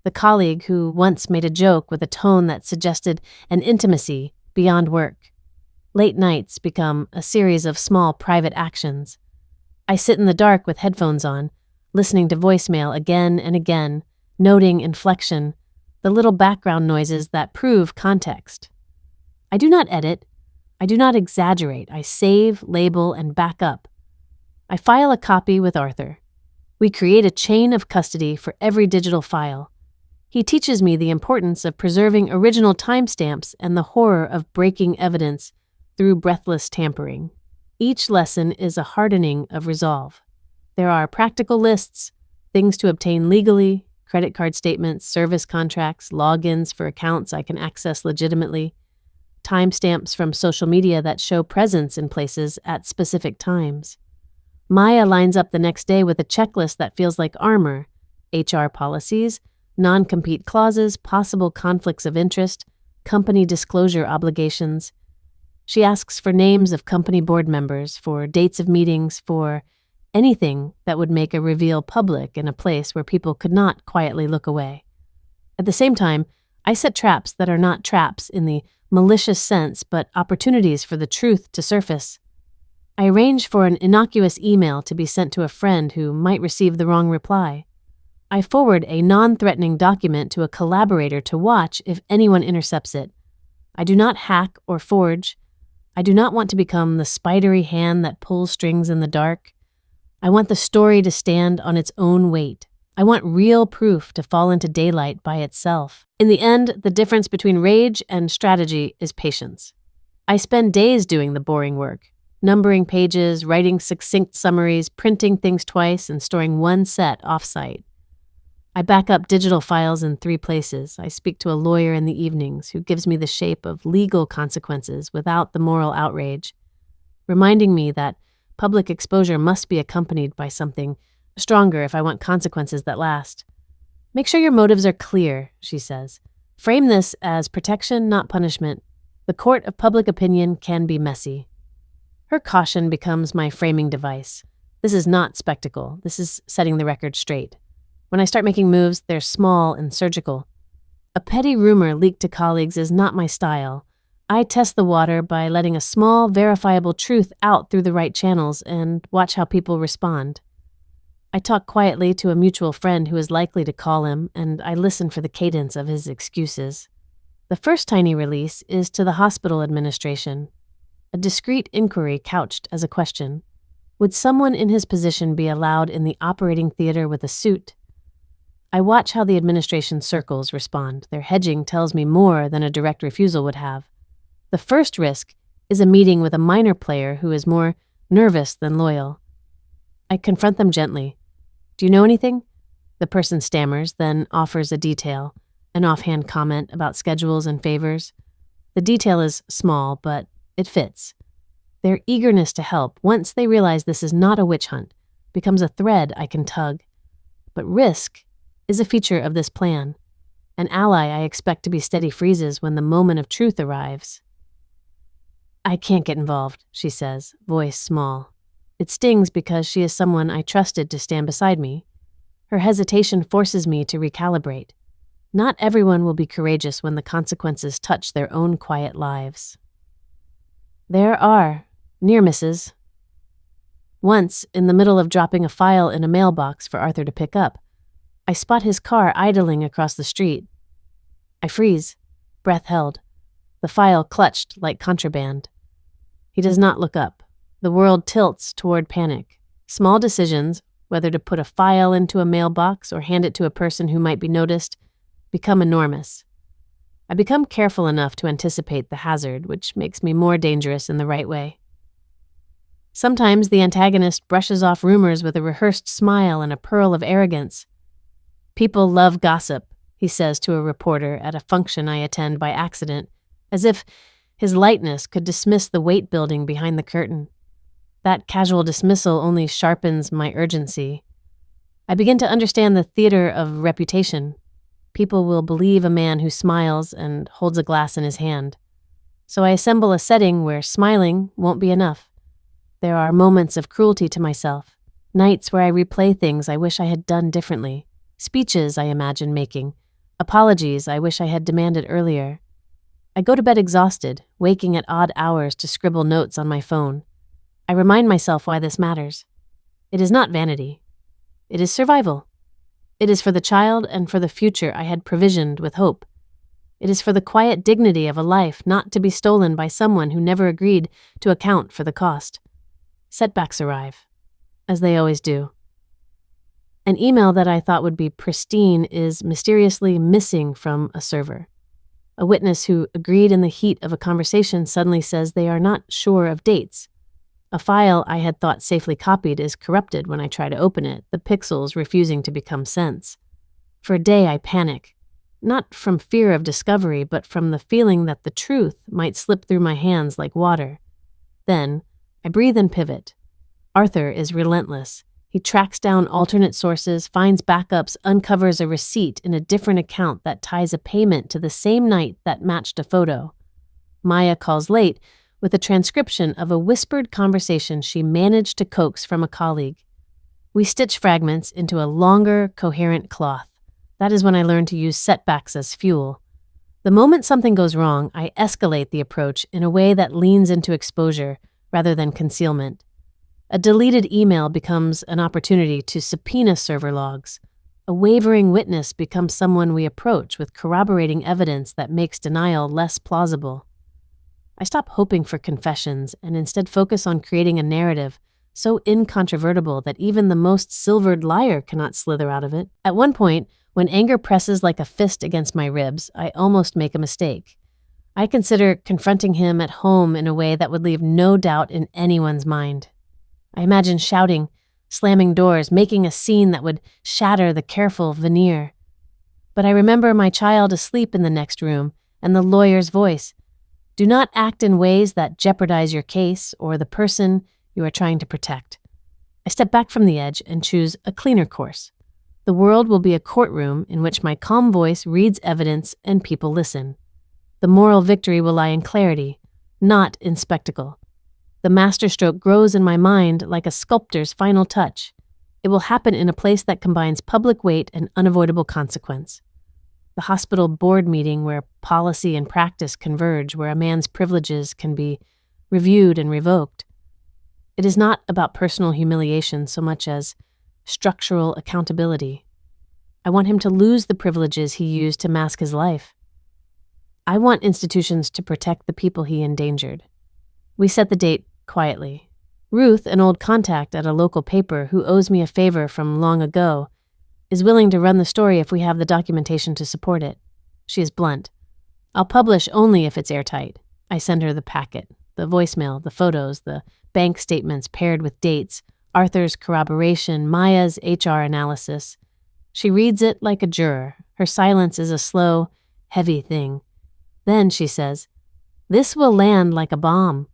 the colleague who once made a joke with a tone that suggested an intimacy beyond work. Late nights become a series of small private actions. I sit in the dark with headphones on, listening to voicemail again and again, noting inflection, the little background noises that prove context. I do not edit. I do not exaggerate. I save, label, and back up. I file a copy with Arthur. We create a chain of custody for every digital file. He teaches me the importance of preserving original timestamps and the horror of breaking evidence through breathless tampering. Each lesson is a hardening of resolve. There are practical lists, things to obtain legally, credit card statements, service contracts, logins for accounts I can access legitimately, timestamps from social media that show presence in places at specific times. Maya lines up the next day with a checklist that feels like armor: HR policies, non-compete clauses, possible conflicts of interest, company disclosure obligations. She asks for names of company board members, for dates of meetings, for anything that would make a reveal public in a place where people could not quietly look away. At the same time, I set traps that are not traps in the malicious sense, but opportunities for the truth to surface. I arrange for an innocuous email to be sent to a friend who might receive the wrong reply. I forward a non-threatening document to a collaborator to watch if anyone intercepts it. I do not hack or forge. I do not want to become the spidery hand that pulls strings in the dark. I want the story to stand on its own weight. I want real proof to fall into daylight by itself. In the end, the difference between rage and strategy is patience. I spend days doing the boring work, numbering pages, writing succinct summaries, printing things twice, and storing one set off-site. I back up digital files in 3 places. I speak to a lawyer in the evenings who gives me the shape of legal consequences without the moral outrage, reminding me that public exposure must be accompanied by something stronger if I want consequences that last. Make sure your motives are clear, she says. Frame this as protection, not punishment. The court of public opinion can be messy. Her caution becomes my framing device. This is not spectacle. This is setting the record straight. When I start making moves, they're small and surgical. A petty rumor leaked to colleagues is not my style. I test the water by letting a small, verifiable truth out through the right channels and watch how people respond. I talk quietly to a mutual friend who is likely to call him, and I listen for the cadence of his excuses. The first tiny release is to the hospital administration. A discreet inquiry couched as a question. Would someone in his position be allowed in the operating theater with a suit? I watch how the administration circles respond. Their hedging tells me more than a direct refusal would have. The first risk is a meeting with a minor player who is more nervous than loyal. I confront them gently. Do you know anything? The person stammers, then offers a detail, an offhand comment about schedules and favors. The detail is small, but it fits. Their eagerness to help, once they realize this is not a witch hunt, becomes a thread I can tug. But risk is a feature of this plan. An ally I expect to be steady freezes when the moment of truth arrives. I can't get involved, she says, voice small. It stings because she is someone I trusted to stand beside me. Her hesitation forces me to recalibrate. Not everyone will be courageous when the consequences touch their own quiet lives. There are near misses. Once, in the middle of dropping a file in a mailbox for Arthur to pick up, I spot his car idling across the street. I freeze, breath held, the file clutched like contraband. He does not look up. The world tilts toward panic. Small decisions, whether to put a file into a mailbox or hand it to a person who might be noticed, become enormous. I become careful enough to anticipate the hazard, which makes me more dangerous in the right way. Sometimes the antagonist brushes off rumors with a rehearsed smile and a pearl of arrogance. People love gossip, he says to a reporter at a function I attend by accident, as if his lightness could dismiss the weight building behind the curtain. That casual dismissal only sharpens my urgency. I begin to understand the theater of reputation. People will believe a man who smiles and holds a glass in his hand. So I assemble a setting where smiling won't be enough. There are moments of cruelty to myself, nights where I replay things I wish I had done differently, speeches I imagine making, apologies I wish I had demanded earlier. I go to bed exhausted, waking at odd hours to scribble notes on my phone. I remind myself why this matters. It is not vanity. It is survival. It is for the child and for the future I had provisioned with hope. It is for the quiet dignity of a life not to be stolen by someone who never agreed to account for the cost. Setbacks arrive, as they always do. An email that I thought would be pristine is mysteriously missing from a server. A witness who agreed in the heat of a conversation suddenly says they are not sure of dates. A file I had thought safely copied is corrupted when I try to open it, the pixels refusing to become sense. For a day I panic, not from fear of discovery, but from the feeling that the truth might slip through my hands like water. Then, I breathe and pivot. Arthur is relentless. He tracks down alternate sources, finds backups, uncovers a receipt in a different account that ties a payment to the same night that matched a photo. Maya calls late with a transcription of a whispered conversation she managed to coax from a colleague. We stitch fragments into a longer, coherent cloth. That is when I learned to use setbacks as fuel. The moment something goes wrong, I escalate the approach in a way that leans into exposure rather than concealment. A deleted email becomes an opportunity to subpoena server logs. A wavering witness becomes someone we approach with corroborating evidence that makes denial less plausible. I stop hoping for confessions and instead focus on creating a narrative so incontrovertible that even the most silvered liar cannot slither out of it. At one point, when anger presses like a fist against my ribs, I almost make a mistake. I consider confronting him at home in a way that would leave no doubt in anyone's mind. I imagine shouting, slamming doors, making a scene that would shatter the careful veneer. But I remember my child asleep in the next room and the lawyer's voice. Do not act in ways that jeopardize your case or the person you are trying to protect. I step back from the edge and choose a cleaner course. The world will be a courtroom in which my calm voice reads evidence and people listen. The moral victory will lie in clarity, not in spectacle. The masterstroke grows in my mind like a sculptor's final touch. It will happen in a place that combines public weight and unavoidable consequence. The hospital board meeting where policy and practice converge, where a man's privileges can be reviewed and revoked. It is not about personal humiliation so much as structural accountability. I want him to lose the privileges he used to mask his life. I want institutions to protect the people he endangered. We set the date quietly. Ruth, an old contact at a local paper who owes me a favor from long ago, is willing to run the story if we have the documentation to support it. She is blunt. I'll publish only if it's airtight. I send her the packet, the voicemail, the photos, the bank statements paired with dates, Arthur's corroboration, Maya's HR analysis. She reads it like a juror. Her silence is a slow, heavy thing. Then she says, "This will land like a bomb."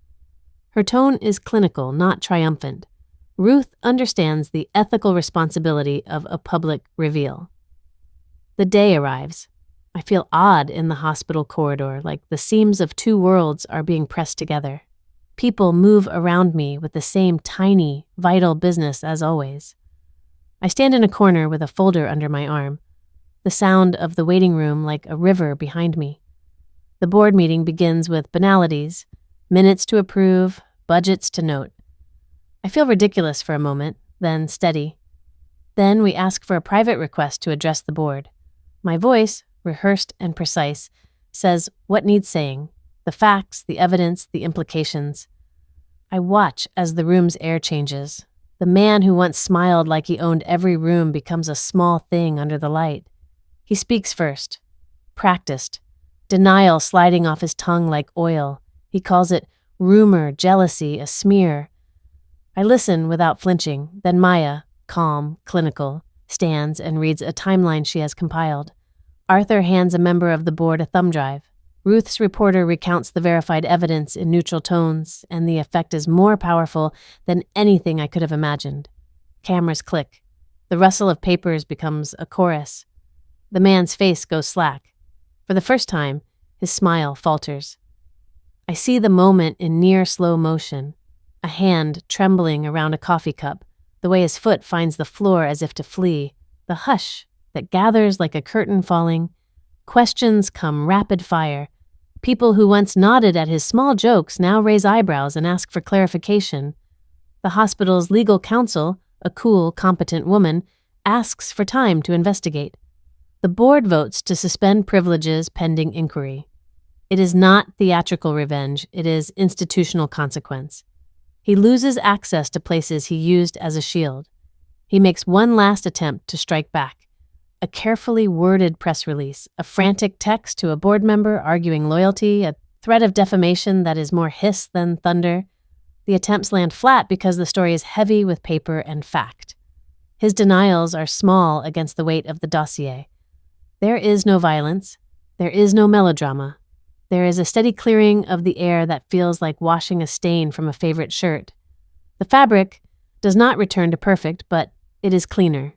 Her tone is clinical, not triumphant. Ruth understands the ethical responsibility of a public reveal. The day arrives. I feel odd in the hospital corridor, like the seams of two worlds are being pressed together. People move around me with the same tiny, vital business as always. I stand in a corner with a folder under my arm, the sound of the waiting room like a river behind me. The board meeting begins with banalities, minutes to approve, budgets to note. I feel ridiculous for a moment, then steady. Then we ask for a private request to address the board. My voice, rehearsed and precise, says what needs saying, the facts, the evidence, the implications. I watch as the room's air changes. The man who once smiled like he owned every room becomes a small thing under the light. He speaks first. Practiced. Denial sliding off his tongue like oil. He calls it rumor, jealousy, a smear. I listen without flinching. Then Maya, calm, clinical, stands and reads a timeline she has compiled. Arthur hands a member of the board a thumb drive. Ruth's reporter recounts the verified evidence in neutral tones, and the effect is more powerful than anything I could have imagined. Cameras click. The rustle of papers becomes a chorus. The man's face goes slack. For the first time, his smile falters. I see the moment in near slow motion, a hand trembling around a coffee cup, the way his foot finds the floor as if to flee, the hush that gathers like a curtain falling. Questions come rapid fire. People who once nodded at his small jokes now raise eyebrows and ask for clarification. The hospital's legal counsel, a cool, competent woman, asks for time to investigate. The board votes to suspend privileges pending inquiry. It is not theatrical revenge, it is institutional consequence. He loses access to places he used as a shield. He makes one last attempt to strike back. A carefully worded press release, a frantic text to a board member arguing loyalty, a threat of defamation that is more hiss than thunder. The attempts land flat because the story is heavy with paper and fact. His denials are small against the weight of the dossier. There is no violence. There is no melodrama. There is a steady clearing of the air that feels like washing a stain from a favorite shirt. The fabric does not return to perfect, but it is cleaner.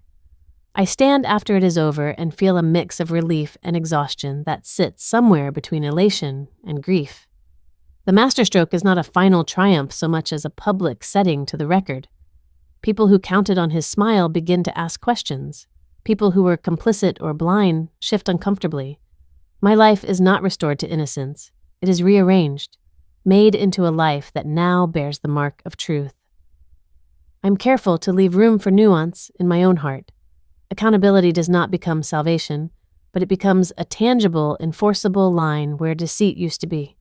I stand after it is over and feel a mix of relief and exhaustion that sits somewhere between elation and grief. The masterstroke is not a final triumph so much as a public setting to the record. People who counted on his smile begin to ask questions. People who were complicit or blind shift uncomfortably. My life is not restored to innocence. It is rearranged, made into a life that now bears the mark of truth. I'm careful to leave room for nuance in my own heart. Accountability does not become salvation, but it becomes a tangible, enforceable line where deceit used to be.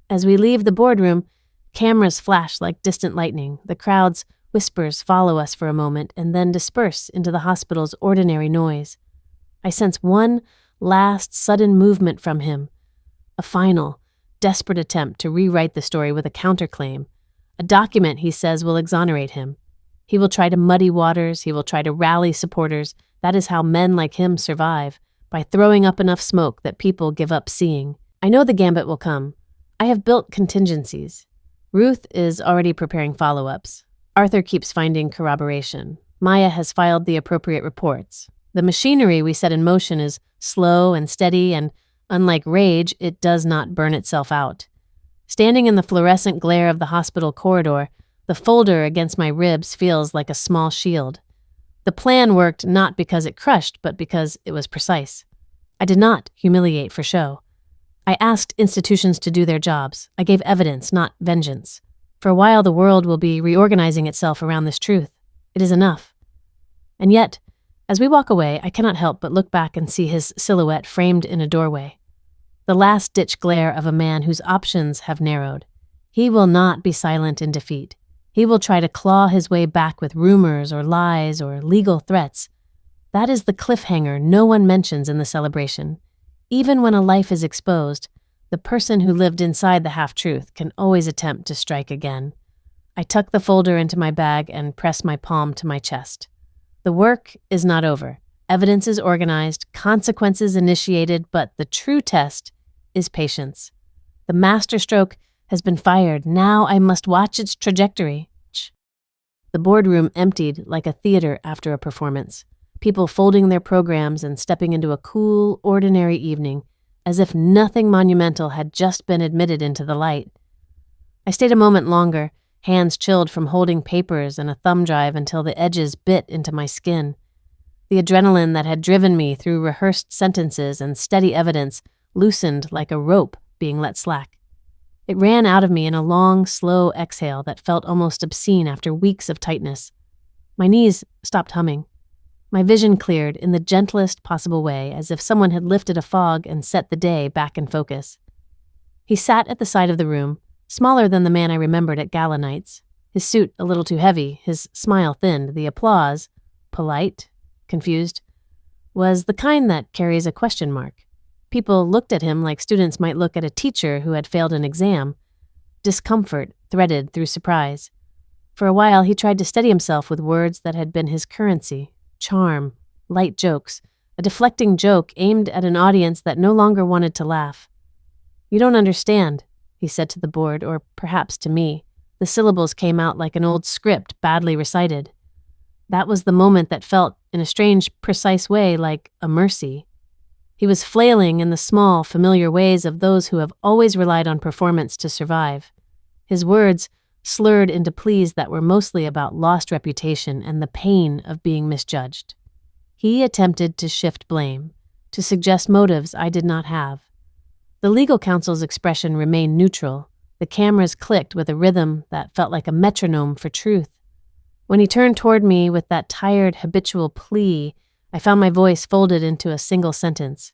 As we leave the boardroom, cameras flash like distant lightning. The crowd's whispers follow us for a moment and then disperse into the hospital's ordinary noise. I sense one last sudden movement from him, a final, desperate attempt to rewrite the story with a counterclaim, a document he says will exonerate him. He will try to muddy waters, he will try to rally supporters. That is how men like him survive, by throwing up enough smoke that people give up seeing. I know the gambit will come. I have built contingencies. Ruth is already preparing follow-ups. Arthur keeps finding corroboration. Maya has filed the appropriate reports. The machinery we set in motion is slow and steady, and unlike rage, it does not burn itself out. Standing in the fluorescent glare of the hospital corridor, the folder against my ribs feels like a small shield. The plan worked not because it crushed, but because it was precise. I did not humiliate for show. I asked institutions to do their jobs. I gave evidence, not vengeance. For a while, the world will be reorganizing itself around this truth. It is enough. And yet, as we walk away, I cannot help but look back and see his silhouette framed in a doorway. The last-ditch glare of a man whose options have narrowed. He will not be silent in defeat. He will try to claw his way back with rumors or lies or legal threats. That is the cliffhanger no one mentions in the celebration. Even when a life is exposed, the person who lived inside the half-truth can always attempt to strike again. I tuck the folder into my bag and press my palm to my chest. The work is not over. Evidence is organized, consequences initiated, but the true test is patience. The masterstroke has been fired. Now I must watch its trajectory. The boardroom emptied like a theater after a performance. People folding their programs and stepping into a cool, ordinary evening, as if nothing monumental had just been admitted into the light. I stayed a moment longer, hands chilled from holding papers and a thumb drive until the edges bit into my skin. The adrenaline that had driven me through rehearsed sentences and steady evidence loosened like a rope being let slack. It ran out of me in a long, slow exhale that felt almost obscene after weeks of tightness. My knees stopped humming. My vision cleared in the gentlest possible way, as if someone had lifted a fog and set the day back in focus. He sat at the side of the room, smaller than the man I remembered at gala nights, his suit a little too heavy, his smile thinned. The applause, polite, confused, was the kind that carries a question mark. People looked at him like students might look at a teacher who had failed an exam. Discomfort threaded through surprise. For a while, he tried to steady himself with words that had been his currency. Charm, light jokes, a deflecting joke aimed at an audience that no longer wanted to laugh. "You don't understand," he said to the board, or perhaps to me. The syllables came out like an old script badly recited. That was the moment that felt, in a strange, precise way, like a mercy. He was flailing in the small, familiar ways of those who have always relied on performance to survive. His words slurred into pleas that were mostly about lost reputation and the pain of being misjudged. He attempted to shift blame, to suggest motives I did not have. The legal counsel's expression remained neutral. The cameras clicked with a rhythm that felt like a metronome for truth. When he turned toward me with that tired, habitual plea, I found my voice folded into a single sentence.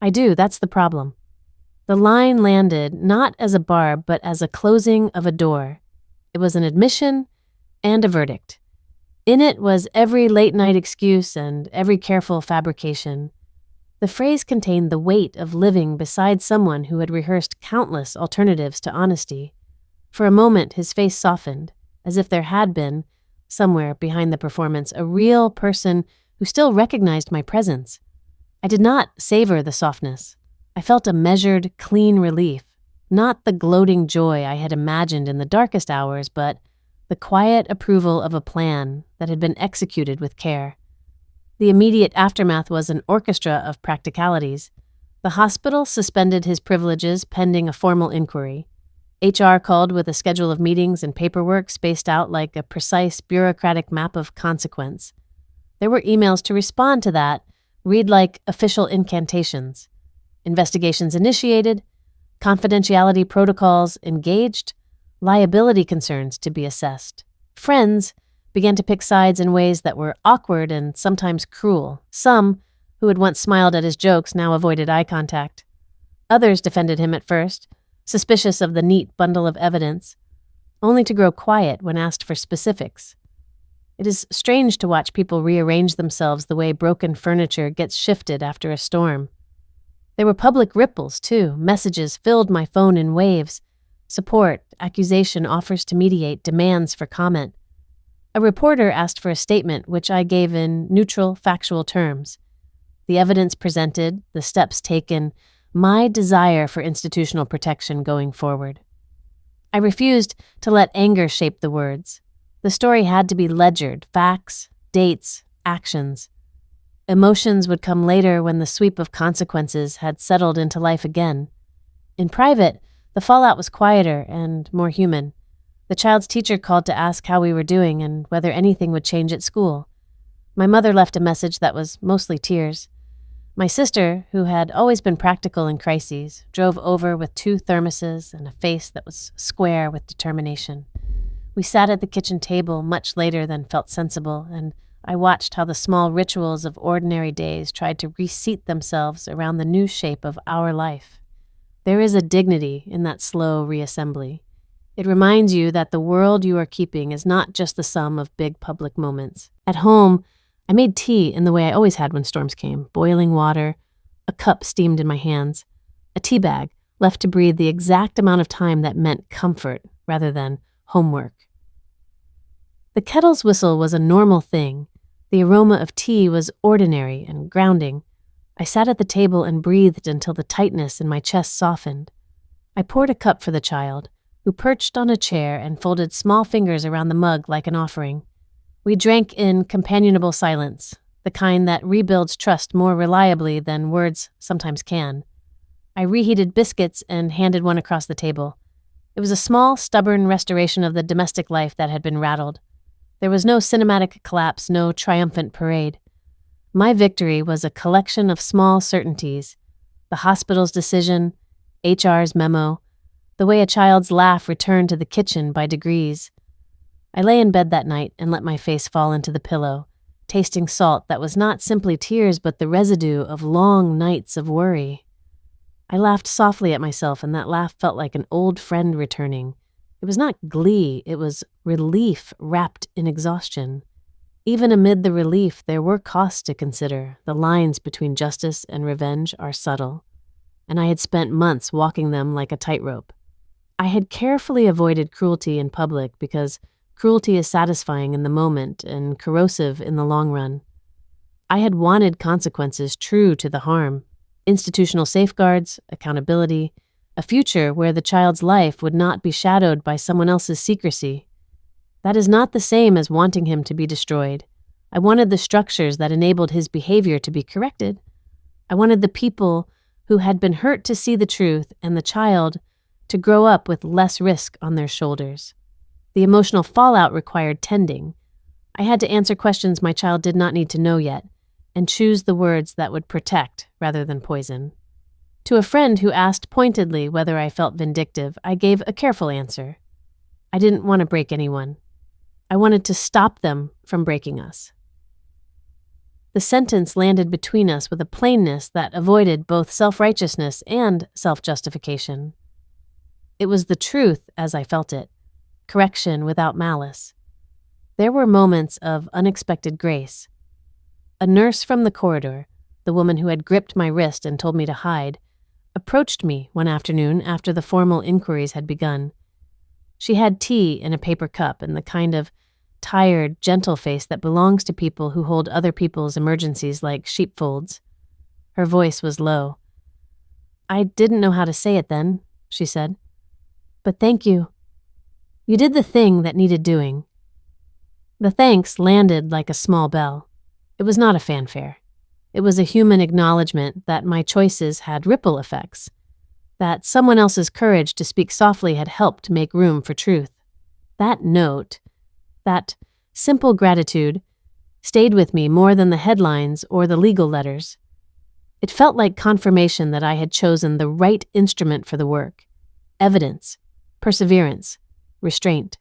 I do, that's the problem. The line landed not as a barb, but as a closing of a door. It was an admission and a verdict. In it was every late-night excuse and every careful fabrication. The phrase contained the weight of living beside someone who had rehearsed countless alternatives to honesty. For a moment, his face softened, as if there had been, somewhere behind the performance, a real person who still recognized my presence. I did not savor the softness. I felt a measured, clean relief, not the gloating joy I had imagined in the darkest hours, but the quiet approval of a plan that had been executed with care. The immediate aftermath was an orchestra of practicalities. The hospital suspended his privileges pending a formal inquiry. HR called with a schedule of meetings and paperwork spaced out like a precise bureaucratic map of consequence. There were emails to respond to that, read like official incantations. Investigations initiated, confidentiality protocols engaged, liability concerns to be assessed. Friends began to pick sides in ways that were awkward and sometimes cruel. Some, who had once smiled at his jokes, now avoided eye contact. Others defended him at first, suspicious of the neat bundle of evidence, only to grow quiet when asked for specifics. It is strange to watch people rearrange themselves the way broken furniture gets shifted after a storm. There were public ripples, too. Messages filled my phone in waves. Support, accusation, offers to mediate, demands for comment. A reporter asked for a statement, which I gave in neutral, factual terms. The evidence presented, the steps taken, my desire for institutional protection going forward. I refused to let anger shape the words. The story had to be ledgered, facts, dates, actions. Emotions would come later when the sweep of consequences had settled into life again. In private, the fallout was quieter and more human. The child's teacher called to ask how we were doing and whether anything would change at school. My mother left a message that was mostly tears. My sister, who had always been practical in crises, drove over with 2 thermoses and a face that was square with determination. We sat at the kitchen table much later than felt sensible, and I watched how the small rituals of ordinary days tried to reseat themselves around the new shape of our life. There is a dignity in that slow reassembly. It reminds you that the world you are keeping is not just the sum of big public moments. At home, I made tea in the way I always had when storms came, boiling water, a cup steamed in my hands, a tea bag left to breathe the exact amount of time that meant comfort rather than homework. The kettle's whistle was a normal thing. The aroma of tea was ordinary and grounding. I sat at the table and breathed until the tightness in my chest softened. I poured a cup for the child, who perched on a chair and folded small fingers around the mug like an offering. We drank in companionable silence, the kind that rebuilds trust more reliably than words sometimes can. I reheated biscuits and handed one across the table. It was a small, stubborn restoration of the domestic life that had been rattled. There was no cinematic collapse, no triumphant parade. My victory was a collection of small certainties: the hospital's decision, HR's memo, the way a child's laugh returned to the kitchen by degrees. I lay in bed that night and let my face fall into the pillow, tasting salt that was not simply tears but the residue of long nights of worry. I laughed softly at myself, and that laugh felt like an old friend returning. It was not glee, it was relief wrapped in exhaustion. Even amid the relief, there were costs to consider. The lines between justice and revenge are subtle, and I had spent months walking them like a tightrope. I had carefully avoided cruelty in public because cruelty is satisfying in the moment and corrosive in the long run. I had wanted consequences true to the harm, institutional safeguards, accountability, a future where the child's life would not be shadowed by someone else's secrecy. That is not the same as wanting him to be destroyed. I wanted the structures that enabled his behavior to be corrected. I wanted the people who had been hurt to see the truth and the child to grow up with less risk on their shoulders. The emotional fallout required tending. I had to answer questions my child did not need to know yet and choose the words that would protect rather than poison. To a friend who asked pointedly whether I felt vindictive, I gave a careful answer. I didn't want to break anyone. I wanted to stop them from breaking us. The sentence landed between us with a plainness that avoided both self-righteousness and self-justification. It was the truth as I felt it, correction without malice. There were moments of unexpected grace. A nurse from the corridor, the woman who had gripped my wrist and told me to hide, approached me one afternoon after the formal inquiries had begun. She had tea in a paper cup and the kind of tired, gentle face that belongs to people who hold other people's emergencies like sheepfolds. Her voice was low. "I didn't know how to say it then," she said. "But thank you. You did the thing that needed doing." The thanks landed like a small bell. It was not a fanfare. It was a human acknowledgement that my choices had ripple effects, that someone else's courage to speak softly had helped make room for truth. That note, that simple gratitude, stayed with me more than the headlines or the legal letters. It felt like confirmation that I had chosen the right instrument for the work: evidence, perseverance, restraint.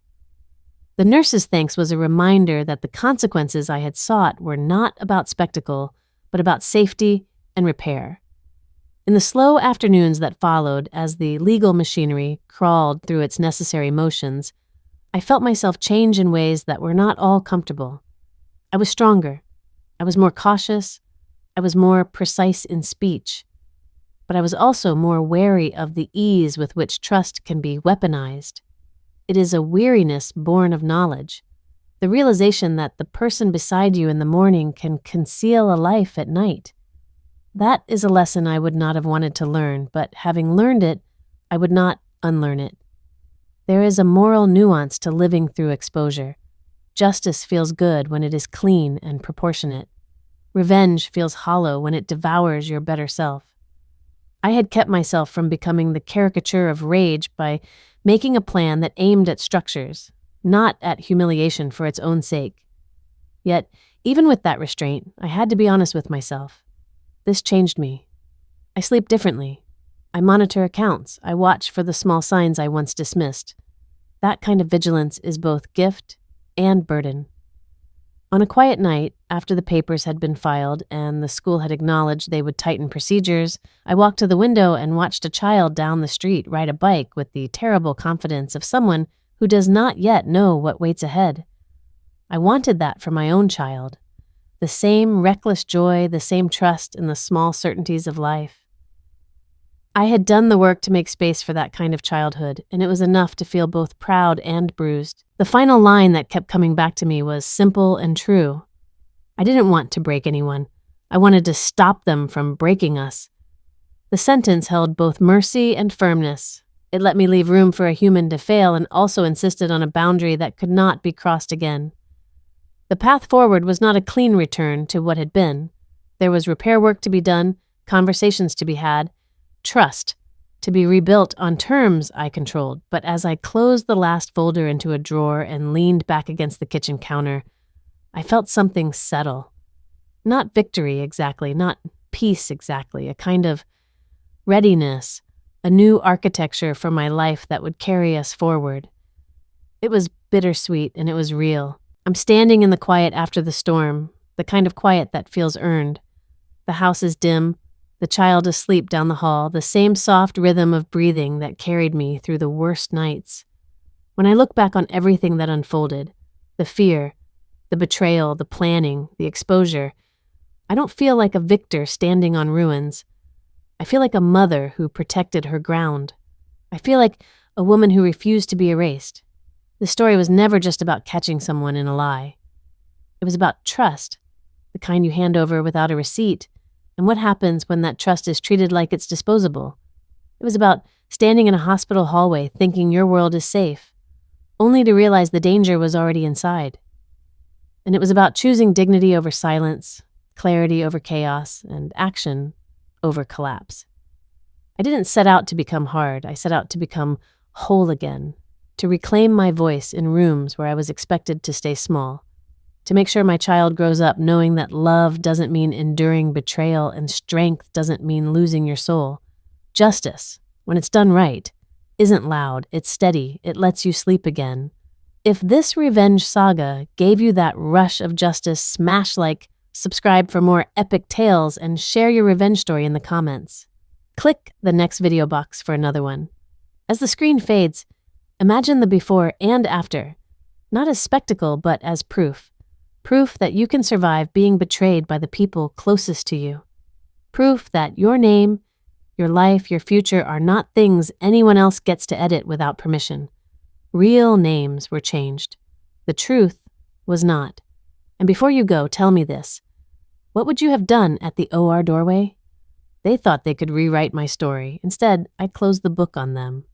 The nurse's thanks was a reminder that the consequences I had sought were not about spectacle, but about safety and repair. In the slow afternoons that followed, as the legal machinery crawled through its necessary motions, I felt myself change in ways that were not all comfortable. I was stronger. I was more cautious. I was more precise in speech. But I was also more wary of the ease with which trust can be weaponized. It is a weariness born of knowledge, the realization that the person beside you in the morning can conceal a life at night. That is a lesson I would not have wanted to learn, but having learned it, I would not unlearn it. There is a moral nuance to living through exposure. Justice feels good when it is clean and proportionate. Revenge feels hollow when it devours your better self. I had kept myself from becoming the caricature of rage by making a plan that aimed at structures, not at humiliation for its own sake. Yet, even with that restraint, I had to be honest with myself. This changed me. I sleep differently. I monitor accounts. I watch for the small signs I once dismissed. That kind of vigilance is both gift and burden. On a quiet night, after the papers had been filed and the school had acknowledged they would tighten procedures, I walked to the window and watched a child down the street ride a bike with the terrible confidence of someone who does not yet know what waits ahead. I wanted that for my own child. The same reckless joy, the same trust in the small certainties of life. I had done the work to make space for that kind of childhood, and it was enough to feel both proud and bruised. The final line that kept coming back to me was simple and true. I didn't want to break anyone. I wanted to stop them from breaking us. The sentence held both mercy and firmness. It let me leave room for a human to fail and also insisted on a boundary that could not be crossed again. The path forward was not a clean return to what had been. There was repair work to be done, conversations to be had, trust to be rebuilt on terms I controlled. But as I closed the last folder into a drawer and leaned back against the kitchen counter, I felt something settle. Not victory exactly, not peace exactly, a kind of readiness, a new architecture for my life that would carry us forward. It was bittersweet and it was real. I'm standing in the quiet after the storm, the kind of quiet that feels earned. The house is dim, the child asleep down the hall, the same soft rhythm of breathing that carried me through the worst nights. When I look back on everything that unfolded, the fear, the betrayal, the planning, the exposure, I don't feel like a victor standing on ruins. I feel like a mother who protected her ground. I feel like a woman who refused to be erased. The story was never just about catching someone in a lie. It was about trust, the kind you hand over without a receipt, and what happens when that trust is treated like it's disposable. It was about standing in a hospital hallway thinking your world is safe, only to realize the danger was already inside. And it was about choosing dignity over silence, clarity over chaos, and action over collapse. I didn't set out to become hard. I set out to become whole again, to reclaim my voice in rooms where I was expected to stay small, to make sure my child grows up knowing that love doesn't mean enduring betrayal and strength doesn't mean losing your soul. Justice, when it's done right, isn't loud, it's steady, it lets you sleep again. If this revenge saga gave you that rush of justice, smash like, subscribe for more epic tales, and share your revenge story in the comments. Click the next video box for another one. As the screen fades, imagine the before and after, not as spectacle, but as proof. Proof that you can survive being betrayed by the people closest to you. Proof that your name, your life, your future are not things anyone else gets to edit without permission. Real names were changed. The truth was not. And before you go, tell me this. What would you have done at the OR doorway? They thought they could rewrite my story. Instead, I closed the book on them.